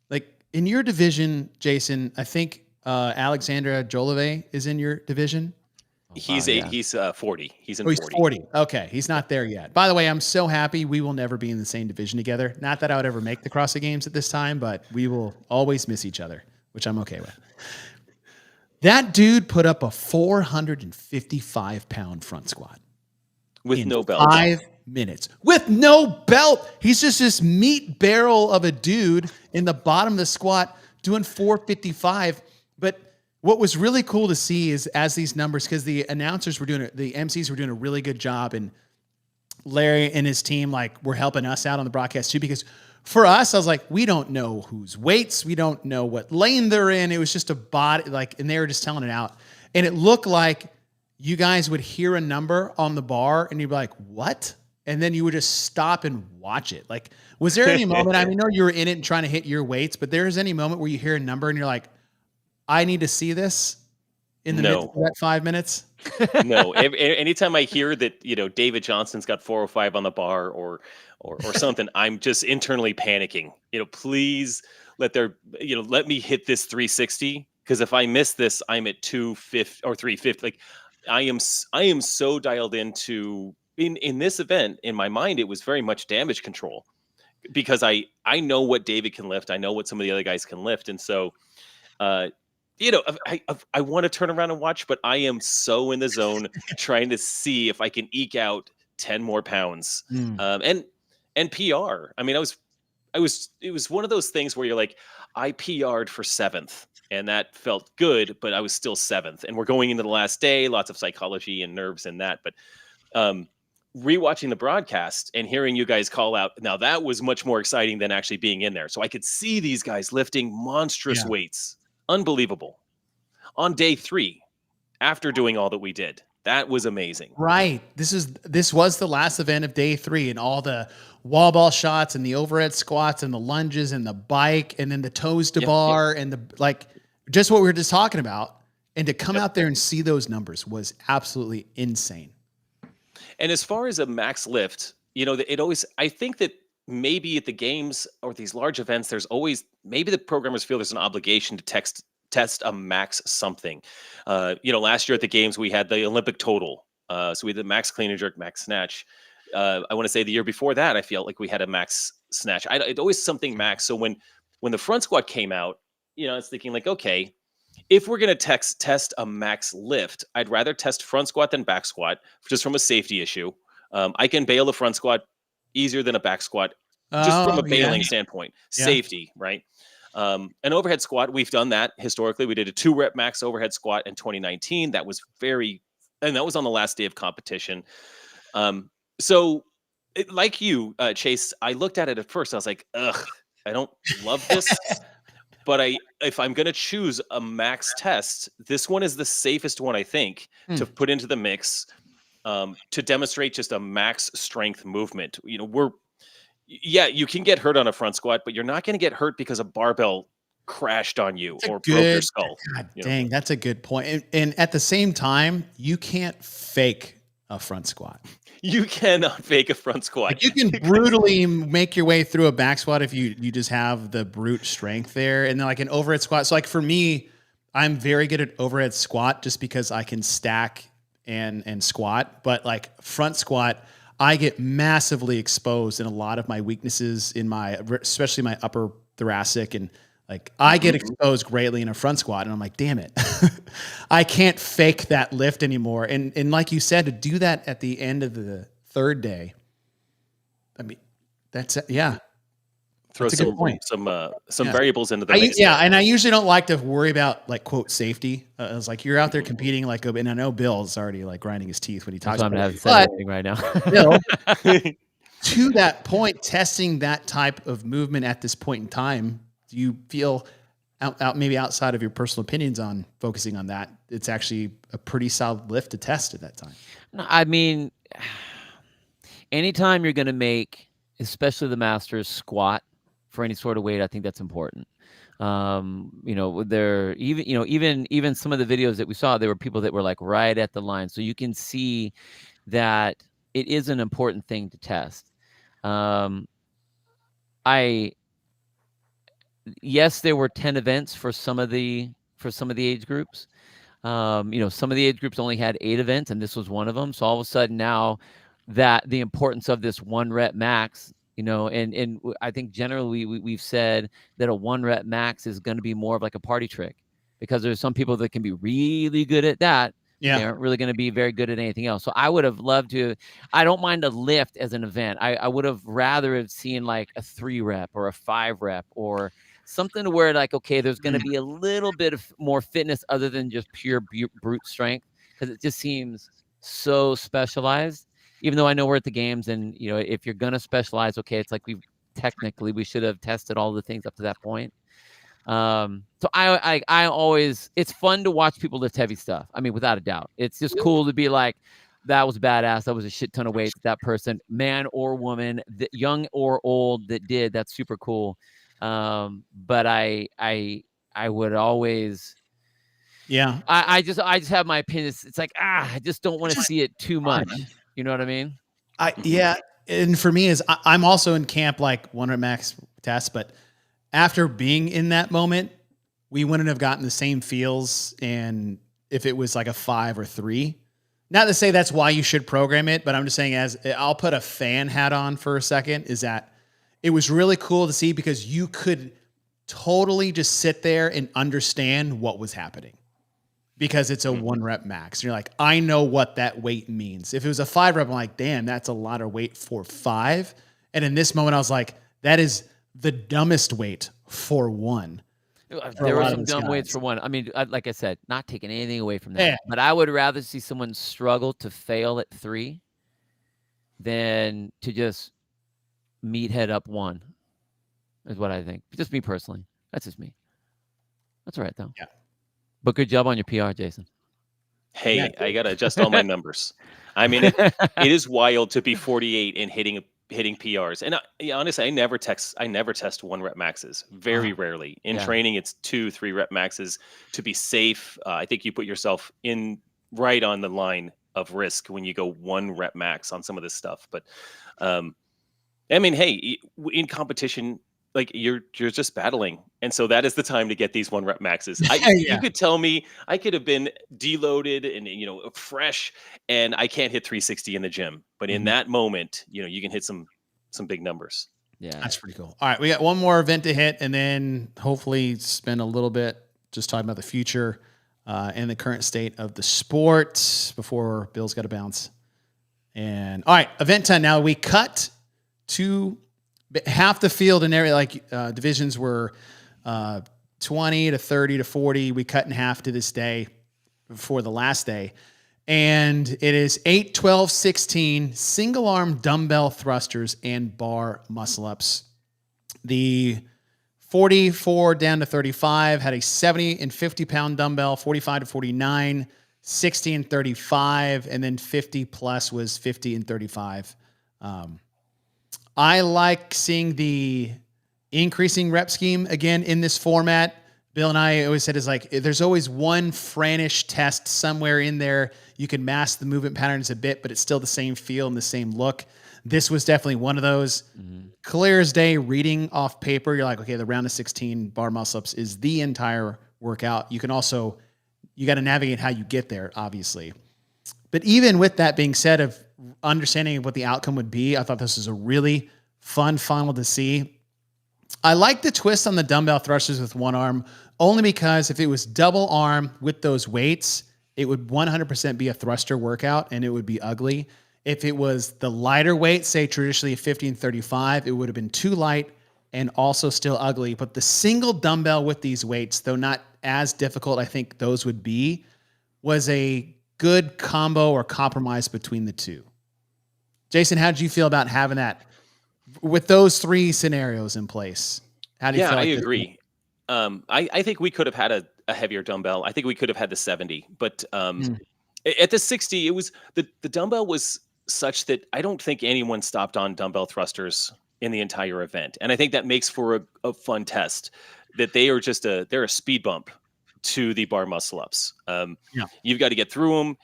like in your division, Jason, I think Alexandra Jolove is in your division. He's 40. He's in 40. He's 40. Okay. He's not there yet. By the way, I'm so happy we will never be in the same division together. Not that I would ever make the CrossFit Games at this time, but we will always miss each other, which I'm okay with. That dude put up a 455 pound front squat with no belt. 5 minutes with no belt. He's just this meat barrel of a dude in the bottom of the squat doing 455. But what was really cool to see is as these numbers, because the announcers were doing it, the MCs were doing a really good job, and Larry and his team were helping us out on the broadcast too, because for us, I was like, we don't know whose weights, we don't know what lane they're in. It was just a body, and they were just telling it out. And it looked like you guys would hear a number on the bar and you'd be like, what? And then you would just stop and watch it. Like, was there any moment, I know you were in it and trying to hit your weights, but there's any moment where you hear a number and you're like, I need to see this in the midst of that 5 minutes? No. Anytime I hear that, David Johnson's got 405 on the bar or something, I'm just internally panicking. Please let me hit this 360, because if I miss this, I'm at 250 or 350. Like, I am so dialed into in this event. In my mind, it was very much damage control, because I know what David can lift. I know what some of the other guys can lift, and so I want to turn around and watch, but I am so in the zone trying to see if I can eke out 10 more pounds. And PR. I mean, it was one of those things where you're like, I PR'd for 7th, and that felt good, but I was still 7th. And we're going into the last day, lots of psychology and nerves in that. But rewatching the broadcast and hearing you guys call out, now that was much more exciting than actually being in there. So I could see these guys lifting monstrous weights. Unbelievable. On day 3, after doing all that we did. That was amazing. Right. This was the last event of day 3, and all the wall ball shots and the overhead squats and the lunges and the bike and then the toes to bar and just what we were just talking about. And to come out there and see those numbers was absolutely insane. And as far as a max lift, I think that maybe at the games or these large events, there's always, maybe the programmers feel there's an obligation to test a max something. Last year at the games, we had the Olympic total. So we had the max clean and jerk, max snatch. I want to say the year before that, I feel like we had a max snatch. It's always something max. So when the front squat came out, I was thinking like, okay, if we're going to test a max lift, I'd rather test front squat than back squat, just from a safety issue. I can bail the front squat easier than a back squat, just from a bailing standpoint. Safety, right? An overhead squat, we've done that historically. We did a 2-rep max overhead squat in 2019. That was and that was on the last day of competition. So like you, Chase, I looked at it at first. I was like, ugh, I don't love this. But if I'm going to choose a max test, this one is the safest one, I think, to put into the mix, to demonstrate just a max strength movement. You can get hurt on a front squat, but you're not going to get hurt because a barbell crashed on you or broke your skull. God dang, that's a good point. And at the same time, you can't fake a front squat. You cannot fake a front squat. You can brutally make your way through a back squat if you just have the brute strength there. And then like an overhead squat. So like for me, I'm very good at overhead squat just because I can stack and squat. But like front squat, I get massively exposed in a lot of my weaknesses in especially my upper thoracic, and like I get exposed greatly in a front squat, and I'm like, damn it, I can't fake that lift anymore. And like you said, to do that at the end of the third day, I mean, that's yeah. Throw That's a good point. some variables into the mix. And I usually don't like to worry about like quote safety. I was like, you're out there competing like, and I know Bill's already like grinding his teeth when he talks about it. But right now. Bill, to that point, testing that type of movement at this point in time, do you feel maybe outside of your personal opinions on focusing on that, it's actually a pretty solid lift to test at that time? No, I mean, anytime you're going to make, especially the Masters, squat for any sort of weight, I think that's important. There even some of the videos that we saw, there were people that were like right at the line, so you can see that it is an important thing to test. Yes, there were 10 events for some of the age groups. Some of the age groups only had 8 events, and this was one of them. So all of a sudden now, that the importance of this 1 rep max. And I think generally we've said that a 1 rep max is going to be more of like a party trick, because there's some people that can be really good at that. Yeah. They aren't really going to be very good at anything else. So I would have loved to, I don't mind a lift as an event. I would have rather have seen like a 3 rep or a 5 rep or something to where like, okay, there's going to be a little bit of more fitness other than just pure brute strength, because it just seems so specialized. Even though I know we're at the games, and if you're gonna specialize, okay, it's like we should have tested all the things up to that point. So I always, it's fun to watch people lift heavy stuff. I mean, without a doubt, it's just cool to be like, that was badass. That was a shit ton of weight. That person, man or woman, young or old, that did. That's super cool. But I would always. Yeah. I just have my opinions. It's like, I just don't want to see it too much. You know what I mean? Yeah. And for me I'm also in camp, like 1 rep max test, but after being in that moment, we wouldn't have gotten the same feels. And if it was like a 5 or 3, not to say that's why you should program it, but I'm just saying, as I'll put a fan hat on for a second, is that it was really cool to see, because you could totally just sit there and understand what was happening, because it's a 1 rep max. And you're like, I know what that weight means. If it was a 5 rep, I'm like, damn, that's a lot of weight for 5. And in this moment, I was like, that is the dumbest weight for 1. There were some dumb weights for 1. I mean, like I said, not taking anything away from that, but I would rather see someone struggle to fail at 3 than to just meathead up 1, is what I think. Just me personally. That's just me. That's all right, though. Yeah. But good job on your PR, Jason. Hey, yeah. I got to adjust all my numbers. I mean, it is wild to be 48 and hitting PRs. And honestly, I never test 1 rep maxes. Very rarely. In training, it's 2-3 rep maxes to be safe. I think you put yourself in right on the line of risk when you go 1 rep max on some of this stuff. But I mean, hey, in competition, like you're just battling. And so that is the time to get these 1 rep maxes. You could tell me I could have been deloaded and, fresh, and I can't hit 360 in the gym. But in that moment, you can hit some big numbers. Yeah. That's pretty cool. All right. We got one more event to hit, and then hopefully spend a little bit just talking about the future and the current state of the sport before Bill's got to bounce. And all right, event 10. Now we cut to half the field in area, like divisions were 20 to 30 to 40. We cut in half to this day before the last day. And it is 8, 12, 16 single arm dumbbell thrusters and bar muscle ups. The 44 down to 35 had a 70 and 50 pound dumbbell, 45 to 49, 60 and 35, and then 50 plus was 50 and 35. I like seeing the increasing rep scheme again in this format. Bill and I always said is like, there's always one Franish test somewhere in there. You can mask the movement patterns a bit, but it's still the same feel and the same look. This was definitely one of those. Clear as day, reading off paper. You're like, okay, the round of 16 bar muscle ups is the entire workout. You can also, you got to navigate how you get there, obviously. But even with that being said, of understanding of what the outcome would be. I thought this was a really fun final to see. I like the twist on the dumbbell thrusters with one arm only because if it was double arm with those weights, it would 100% be a thruster workout and it would be ugly. If it was the lighter weight, say traditionally 50 and 35, it would have been too light and also still ugly. But the single dumbbell with these weights, though not as difficult, I think those would be, was a good combo or compromise between the two. Jason, how did you feel about having that with those three scenarios in place? How do you feel? I agree. I think we could have had a heavier dumbbell. I think we could have had the 70, but at the 60, it was the dumbbell was such that I don't think anyone stopped on dumbbell thrusters in the entire event. And I think that makes for a fun test, that they are just they're a speed bump to the bar muscle ups. You've got to get through them.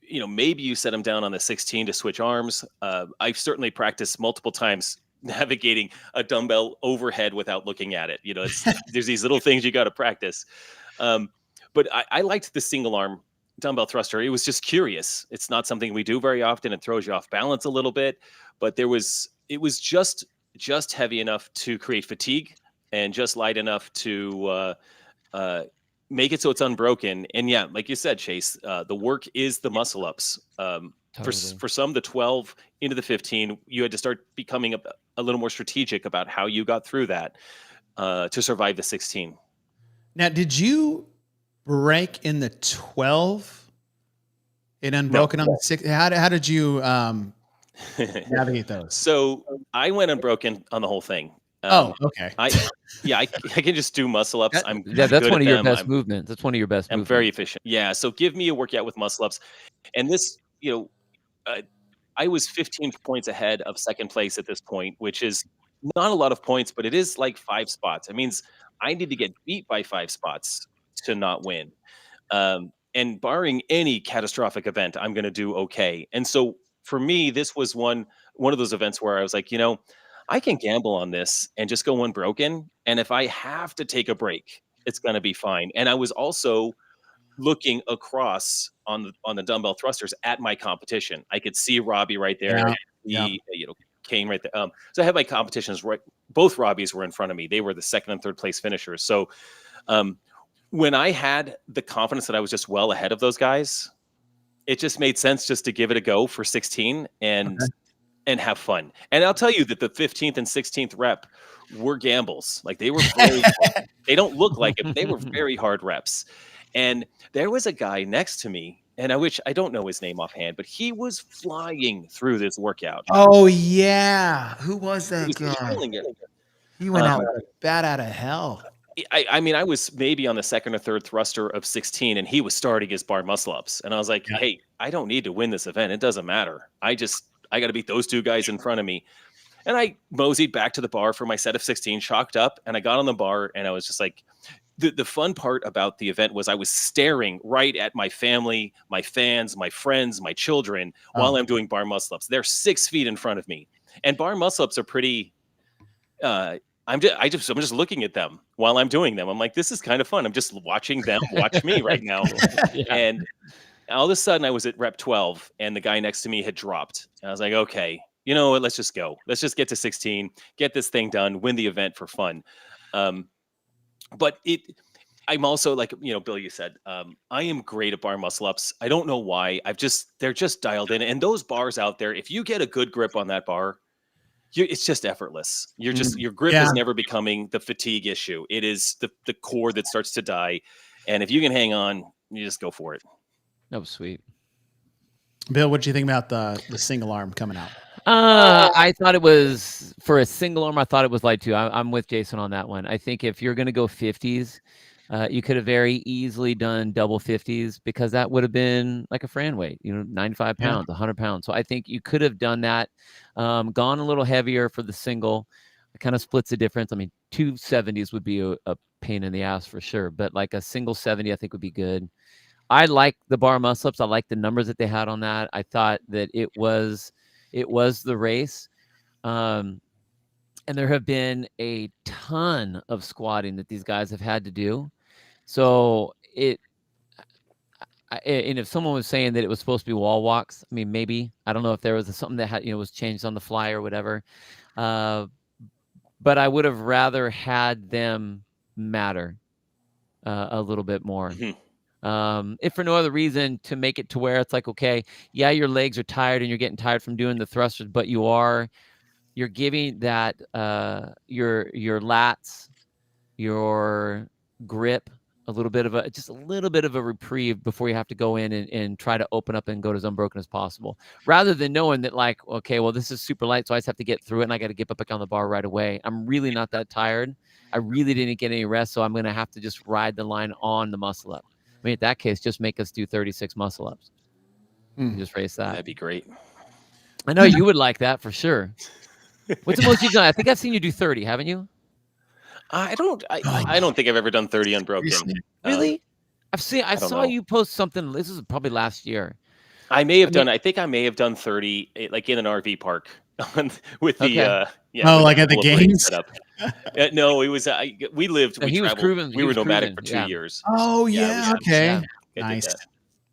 You know, maybe you set them down on the 16 to switch arms. I've certainly practiced multiple times navigating a dumbbell overhead without looking at it. You know, there's these little things you got to practice. But I liked the single arm dumbbell thruster. It was just curious. It's not something we do very often. It throws you off balance a little bit, but it was just heavy enough to create fatigue and just light enough to make it so it's unbroken. And yeah, like you said, Chase, the work is the muscle ups. For some, the 12 into the 15, you had to start becoming a little more strategic about how you got through that to survive the 16. Now, did you break in the 12 and unbroken on the 6? How did you navigate those? So I went unbroken on the whole thing. Okay. I can just do muscle ups. That's one of your best movements. That's one of your best movements. I'm very efficient. Yeah. So give me a workout with muscle ups. And this, I was 15 points ahead of second place at this point, which is not a lot of points, but it is like 5 spots. It means I need to get beat by 5 spots to not win. And barring any catastrophic event, I'm going to do okay. And so for me, this was one of those events where I was like, I can gamble on this and just go unbroken. And if I have to take a break, it's going to be fine. And I was also looking across on the dumbbell thrusters at my competition. I could see Robbie right there. Kane right there. So I had my competitions right. Both Robbies were in front of me. They were the second and third place finishers. So when I had the confidence that I was just well ahead of those guys, it just made sense just to give it a go for 16 and have fun. And I'll tell you that the 15th and 16th rep were gambles. Like they were very, they don't look like it, but they were very hard reps. And there was a guy next to me, and I don't know his name offhand, but he was flying through this workout. Oh yeah. Who was that guy? Killing it. He went out bat out of hell. I mean, I was maybe on the second or third thruster of 16 and he was starting his bar muscle ups. And I was like, hey, I don't need to win this event. It doesn't matter. I got to beat those 2 guys in front of me. And I moseyed back to the bar for my set of 16, chalked up, and I got on the bar and I was just like, the fun part about the event was I was staring right at my family, my fans, my friends, my children while I'm doing bar muscle ups. They're 6 feet in front of me, and bar muscle ups are pretty, I'm just looking at them while I'm doing them. I'm like, this is kind of fun. I'm just watching them watch me right now. And all of a sudden I was at rep 12 and the guy next to me had dropped. And I was like, okay, you know what? Let's just go. Let's just get to 16, get this thing done, win the event for fun. But I'm also like, Bill, you said, I am great at bar muscle ups. I don't know why. They're just dialed in. And those bars out there, if you get a good grip on that bar, it's just effortless. Your grip is never becoming the fatigue issue. It is the core that starts to die. And if you can hang on, you just go for it. That was sweet. Bill, what do you think about the single arm coming out? I thought it was, for a single arm, I thought it was light too. I'm with Jason on that one. I think if you're going to go 50s, you could have very easily done double 50s because that would have been like a Fran weight, 95 pounds, 100 pounds. So I think you could have done that, gone a little heavier for the single. It kind of splits the difference. I mean, 2 70s would be a pain in the ass for sure, but like a single 70, I think would be good. I like the bar muscle ups. I like the numbers that they had on that. I thought that it was the race. And there have been a ton of squatting that these guys have had to do. So and if someone was saying that it was supposed to be wall walks, I mean, maybe, I don't know if there was something that had, was changed on the fly or whatever. But I would have rather had them matter a little bit more. If for no other reason, to make it to where it's like, okay, yeah, your legs are tired and you're getting tired from doing the thrusters, but you're giving that your lats, your grip, just a little bit of a reprieve before you have to go in and try to open up and go to as unbroken as possible, rather than knowing that, like, okay, well, this is super light, so I just have to get through it and I got to get back on the bar right away. I'm really not that tired. I really didn't get any rest, so I'm going to have to just ride the line on the muscle up. I mean, in that case, just make us do 36 muscle ups. Just race that. That'd be great. I know you would like that for sure. What's the most you've done? I think I've seen you do 30, haven't you? I don't think I've ever done 30 unbroken. Really? I saw know. you post something. This is probably last year. I may have done 30 like in an RV park with the like at the games. No, it was we lived. No, we traveled. We were nomadic for 2 years. Oh yeah, okay. Yeah,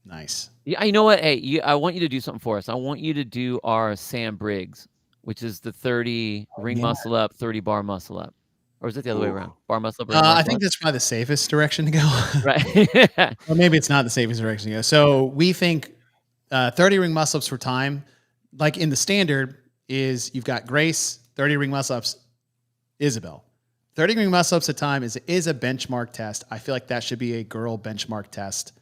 Nice. Yeah, you know what? Hey, I want you to do something for us. I want you to do our Sam Briggs, which is the 30 ring muscle up, 30 bar muscle up. Or is it the other way around? Bar muscle up? I think that's probably the safest direction to go. Right. Or maybe it's not the safest direction to go. So we think 30 ring muscle ups for time, like in the standard, is you've got Grace, 30 ring muscle ups, Isabel. 30 ring muscle ups at time is a benchmark test. I feel like that should be a girl benchmark test,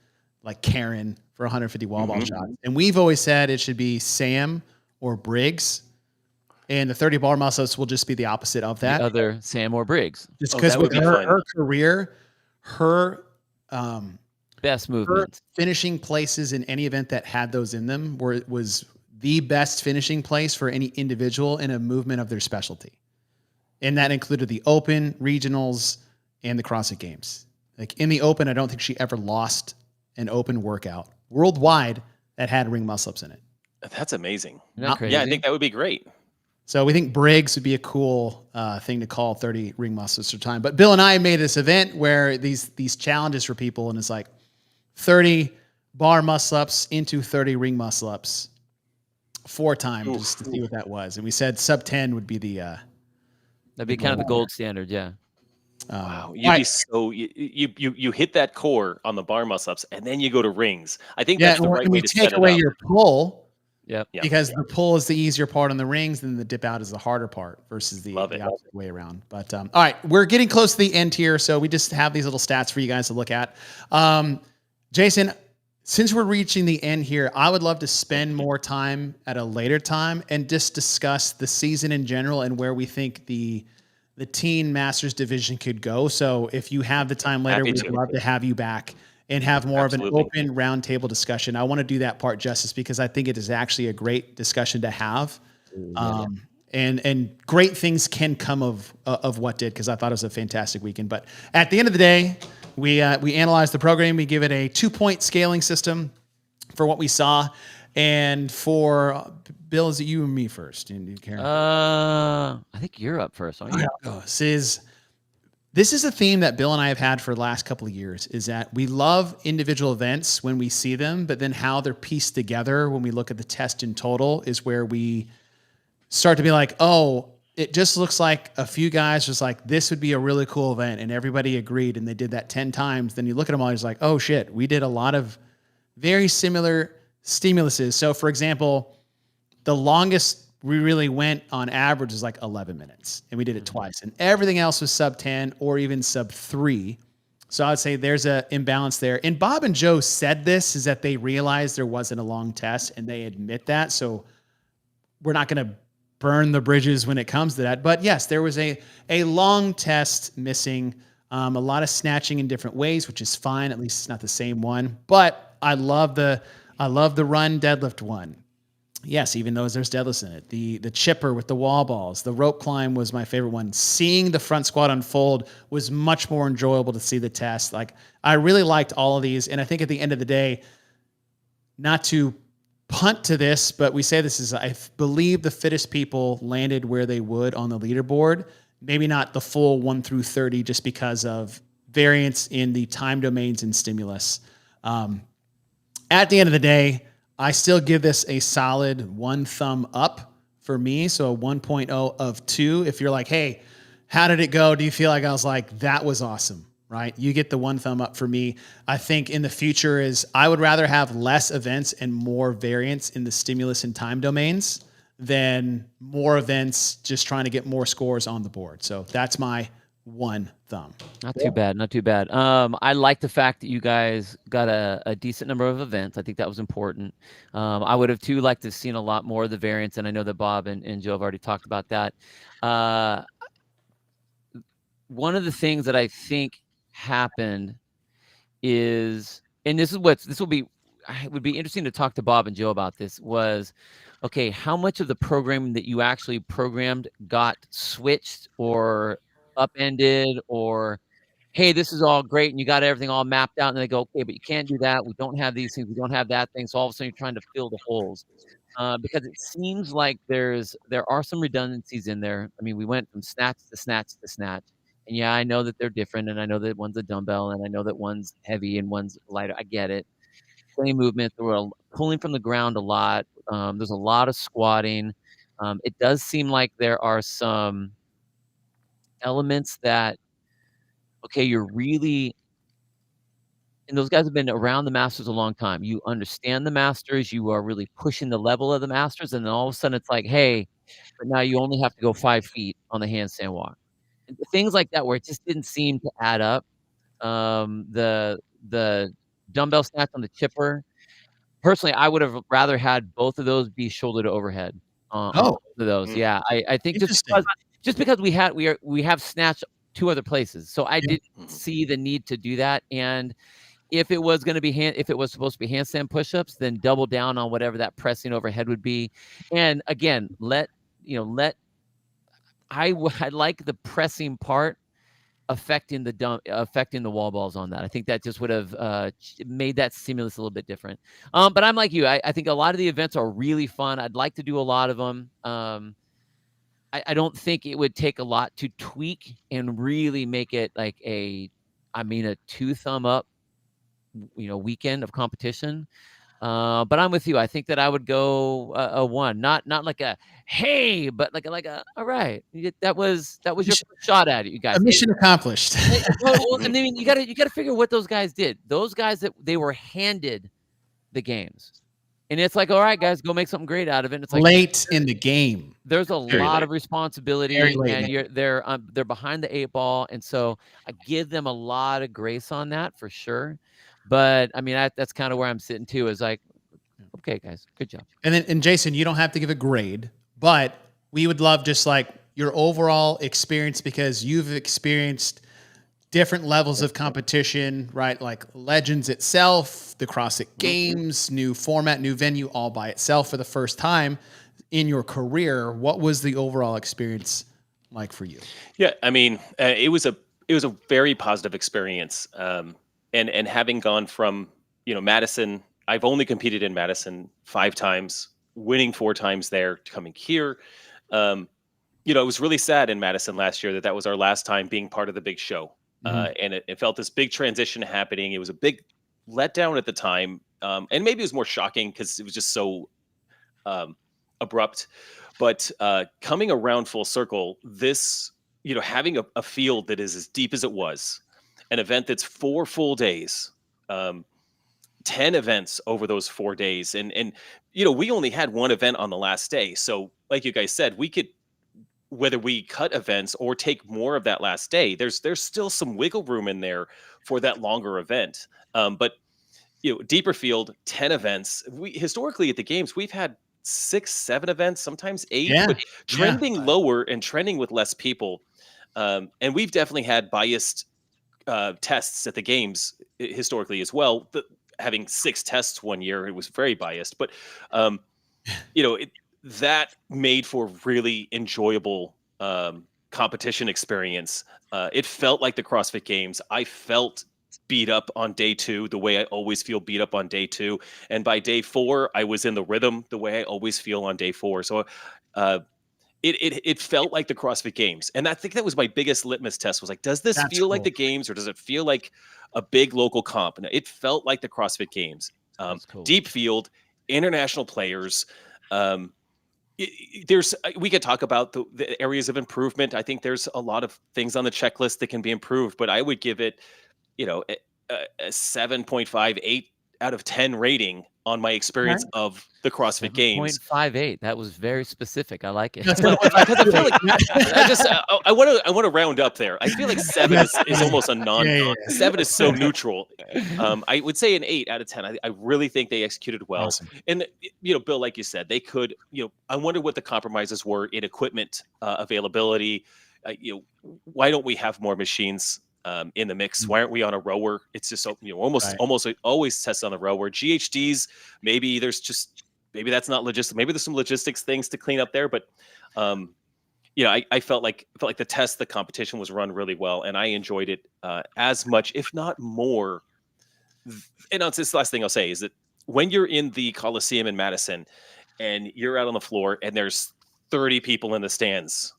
like Karen for 150 wall ball shots. And we've always said it should be Sam or Briggs. And the 30 bar muscle ups will just be the opposite of that. The other Sam or Briggs. Just because with her career, her best movements, finishing places in any event that had those in them was the best finishing place for any individual in a movement of their specialty. And that included the Open, regionals, and the CrossFit Games. Like in the Open, I don't think she ever lost an Open workout worldwide that had ring muscle ups in it. That's amazing. Isn't that crazy? Yeah, I think that would be great. So we think Briggs would be a cool thing to call 30 ring muscle ups for time. But Bill and I made this event where these challenges for people, and it's like 30 bar muscle ups into 30 ring muscle ups 4 times just to see what that was. And we said sub 10 would be the that'd be kind of the gold standard, yeah. Wow, you'd be so you hit that core on the bar muscle ups, and then you go to rings. I think that's the right way to set it up. Take away your pull. Yep. Because the pull is the easier part on the rings, and the dip out is the harder part versus the opposite way around. But all right, we're getting close to the end here, so we just have these little stats for you guys to look at. Jason, since we're reaching the end here, I would love to spend more time at a later time and just discuss the season in general and where we think the teen Masters division could go. So if you have the time later, we'd love to have you back and have more of an open roundtable discussion. I want to do that part justice because I think it is actually a great discussion to have. And great things can come of what did, because I thought it was a fantastic weekend. But at the end of the day, we analyze the program. We give it a 2-point scaling system for what we saw. And for Bill, is it you and me first? Do you care? I think you're up first, aren't you? This is a theme that Bill and I have had for the last couple of years, is that we love individual events when we see them, but then how they're pieced together when we look at the test in total is where we start to be like, oh, it just looks like a few guys was like, this would be a really cool event, and everybody agreed, and they did that 10 times. Then you look at them all, it's like, oh shit, we did a lot of very similar stimuluses. So for example, the longest we really went on average is like 11 minutes, and we did it twice, and everything else was sub 10 or even sub 3. So I'd say there's an imbalance there. And Bob and Joe said this, is that they realized there wasn't a long test, and they admit that. So we're not going to burn the bridges when it comes to that. But yes, there was a long test missing, a lot of snatching in different ways, which is fine. At least it's not the same one. But I love the run deadlift one. Yes, even though there's deadlifts in it. The chipper with the wall balls. The rope climb was my favorite one. Seeing the front squat unfold was much more enjoyable to see the test. Like, I really liked all of these. And I think at the end of the day, not to punt to this, but we say this is, I believe the fittest people landed where they would on the leaderboard. Maybe not the full 1 through 30 just because of variance in the time domains and stimulus. at the end of the day, I still give this a solid 1 thumb up for me. So a 1.0 of 2. If you're like, hey, how did it go? Do you feel like I was like, that was awesome, right? You get the 1 thumb up for me. I think in the future is I would rather have less events and more variance in the stimulus and time domains than more events just trying to get more scores on the board. So that's my 1 thumb. Not too bad. Not too bad. I like the fact that you guys got a decent number of events. I think that was important. I would have too liked to have seen a lot more of the variants, and I know that Bob and Joe have already talked about that. One of the things that I think happened is, and it would be interesting to talk to Bob and Joe about this, was, okay, how much of the programming that you actually programmed got switched or upended, or, hey, this is all great and you got everything all mapped out, and they go, okay, but you can't do that. We don't have these things. We don't have that thing. So all of a sudden you're trying to fill the holes. Because it seems like there are some redundancies in there. I mean, we went from snatch to snatch to snatch. And yeah, I know that they're different, and I know that one's a dumbbell, and I know that one's heavy and one's lighter. I get it. Same movement. They were pulling from the ground a lot. There's a lot of squatting. It does seem like there are some elements that, okay, you're really, and those guys have been around the Masters a long time. You understand the Masters. You are really pushing the level of the Masters, and then all of a sudden it's like, hey, but now you only have to go 5 feet on the handstand walk. Things like that, where it just didn't seem to add up. The dumbbell snatch on the chipper. Personally, I would have rather had both of those be shoulder to overhead. On both of those, yeah. I think just because we have snatched 2 other places, so I didn't see the need to do that. And if it was going to be if it was supposed to be handstand push-ups, then double down on whatever that pressing overhead would be. And again, I like the pressing part affecting the wall balls on that. I think that just would have made that stimulus a little bit different. But I'm like you. I think a lot of the events are really fun. I'd like to do a lot of them. I don't think it would take a lot to tweak and really make it like a 2 thumb up, weekend of competition. But I'm with you. I think that I would go a 1, not like a hey, but like a all right. That was your first shot at it, you guys. Mission accomplished. Well, and then you got to figure what those guys did. Those guys that they were handed the games, and it's like, all right, guys, go make something great out of it. And it's like late in the game. There's a lot of responsibility, and they're behind the 8 ball, and so I give them a lot of grace on that for sure. But I mean, that's kind of where I'm sitting too. Is like, okay, guys, good job. And Jason, you don't have to give a grade, but we would love just like your overall experience, because you've experienced different levels of competition, right? Like Legends itself, the CrossFit Games, new format, new venue, all by itself for the first time in your career. What was the overall experience like for you? Yeah, I mean, it was a very positive experience. And having gone from, Madison, I've only competed in Madison 5 times, winning 4 times there, coming here. It was really sad in Madison last year that was our last time being part of the big show. And it felt this big transition happening. It was a big letdown at the time. And maybe it was more shocking because it was just so abrupt. But coming around full circle, this, having a field that is as deep as it was, an event that's 4 full days, 10 events over those 4 days. And we only had 1 event on the last day. So like you guys said, we could, whether we cut events or take more of that last day, there's still some wiggle room in there for that longer event. But deeper field, 10 events. We historically at the games, we've had 6, 7 events, sometimes 8, but trending lower and trending with less people. And we've definitely had biased tests at the games historically as well. Having 6 tests one year, it was very biased, but that made for really enjoyable competition experience. It felt like the CrossFit Games. I felt beat up on day 2 the way I always feel beat up on day 2, and by day 4 I was in the rhythm the way I always feel on day 4. So it felt like the CrossFit Games. And I think that was my biggest litmus test, was like, does this feel like the games, or does it feel like a big local comp? And it felt like the CrossFit Games. That's cool. Deep field, international players. We could talk about the areas of improvement. I think there's a lot of things on the checklist that can be improved, but I would give it, a 7.5, 8 out of 10 rating on my experience of the CrossFit Games. 0.58. That was very specific. I like it. Because I feel like I want to round up there. I feel like 7 is almost a non. 7 is so neutral. I would say an 8 out of 10. I really think they executed well. Awesome. And Bill, like you said, they could. I wonder what the compromises were in equipment availability. Why don't we have more machines in the mix? Why aren't we on a rower? It's just almost always test on the rower. GHDs, maybe that's not logistic. Maybe there's some logistics things to clean up there, but I felt like the competition was run really well, and I enjoyed it as much, if not more. And that's this last thing I'll say is that when you're in the Coliseum in Madison and you're out on the floor and there's 30 people in the stands,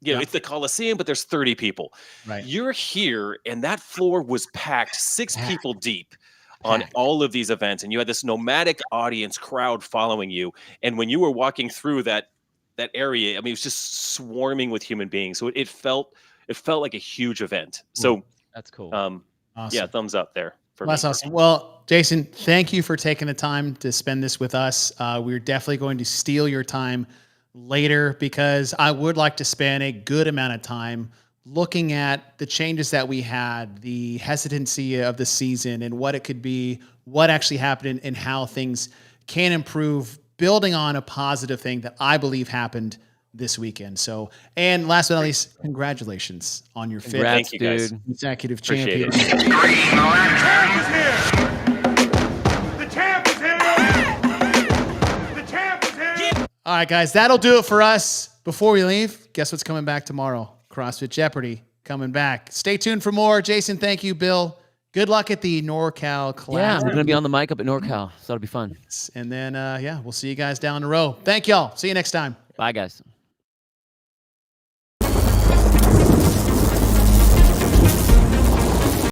it's the Coliseum, but there's 30 people. Right. You're here, and that floor was packed, 6 people deep on all of these events, and you had this nomadic audience crowd following you. And when you were walking through that area, I mean, it was just swarming with human beings. So it felt like a huge event. So that's cool. Awesome. Yeah, thumbs up there. That's awesome. Well, Jason, thank you for taking the time to spend this with us. We're definitely going to steal your time later because I would like to spend a good amount of time looking at the changes that we had, the hesitancy of the season and what it could be, what actually happened and how things can improve, building on a positive thing that I believe happened this weekend. So, and last but not least, congratulations on your fifth Thank you, guys. consecutive Appreciate champion. it. The champ is here! The champ is here! All right, guys, that'll do it for us. Before we leave, guess what's coming back tomorrow? CrossFit Jeopardy coming back. Stay tuned for more. Jason, thank you. Bill, good luck at the NorCal class. Yeah, we're going to be on the mic up at NorCal, so that'll be fun. And then, we'll see you guys down the road. Thank y'all. See you next time. Bye, guys.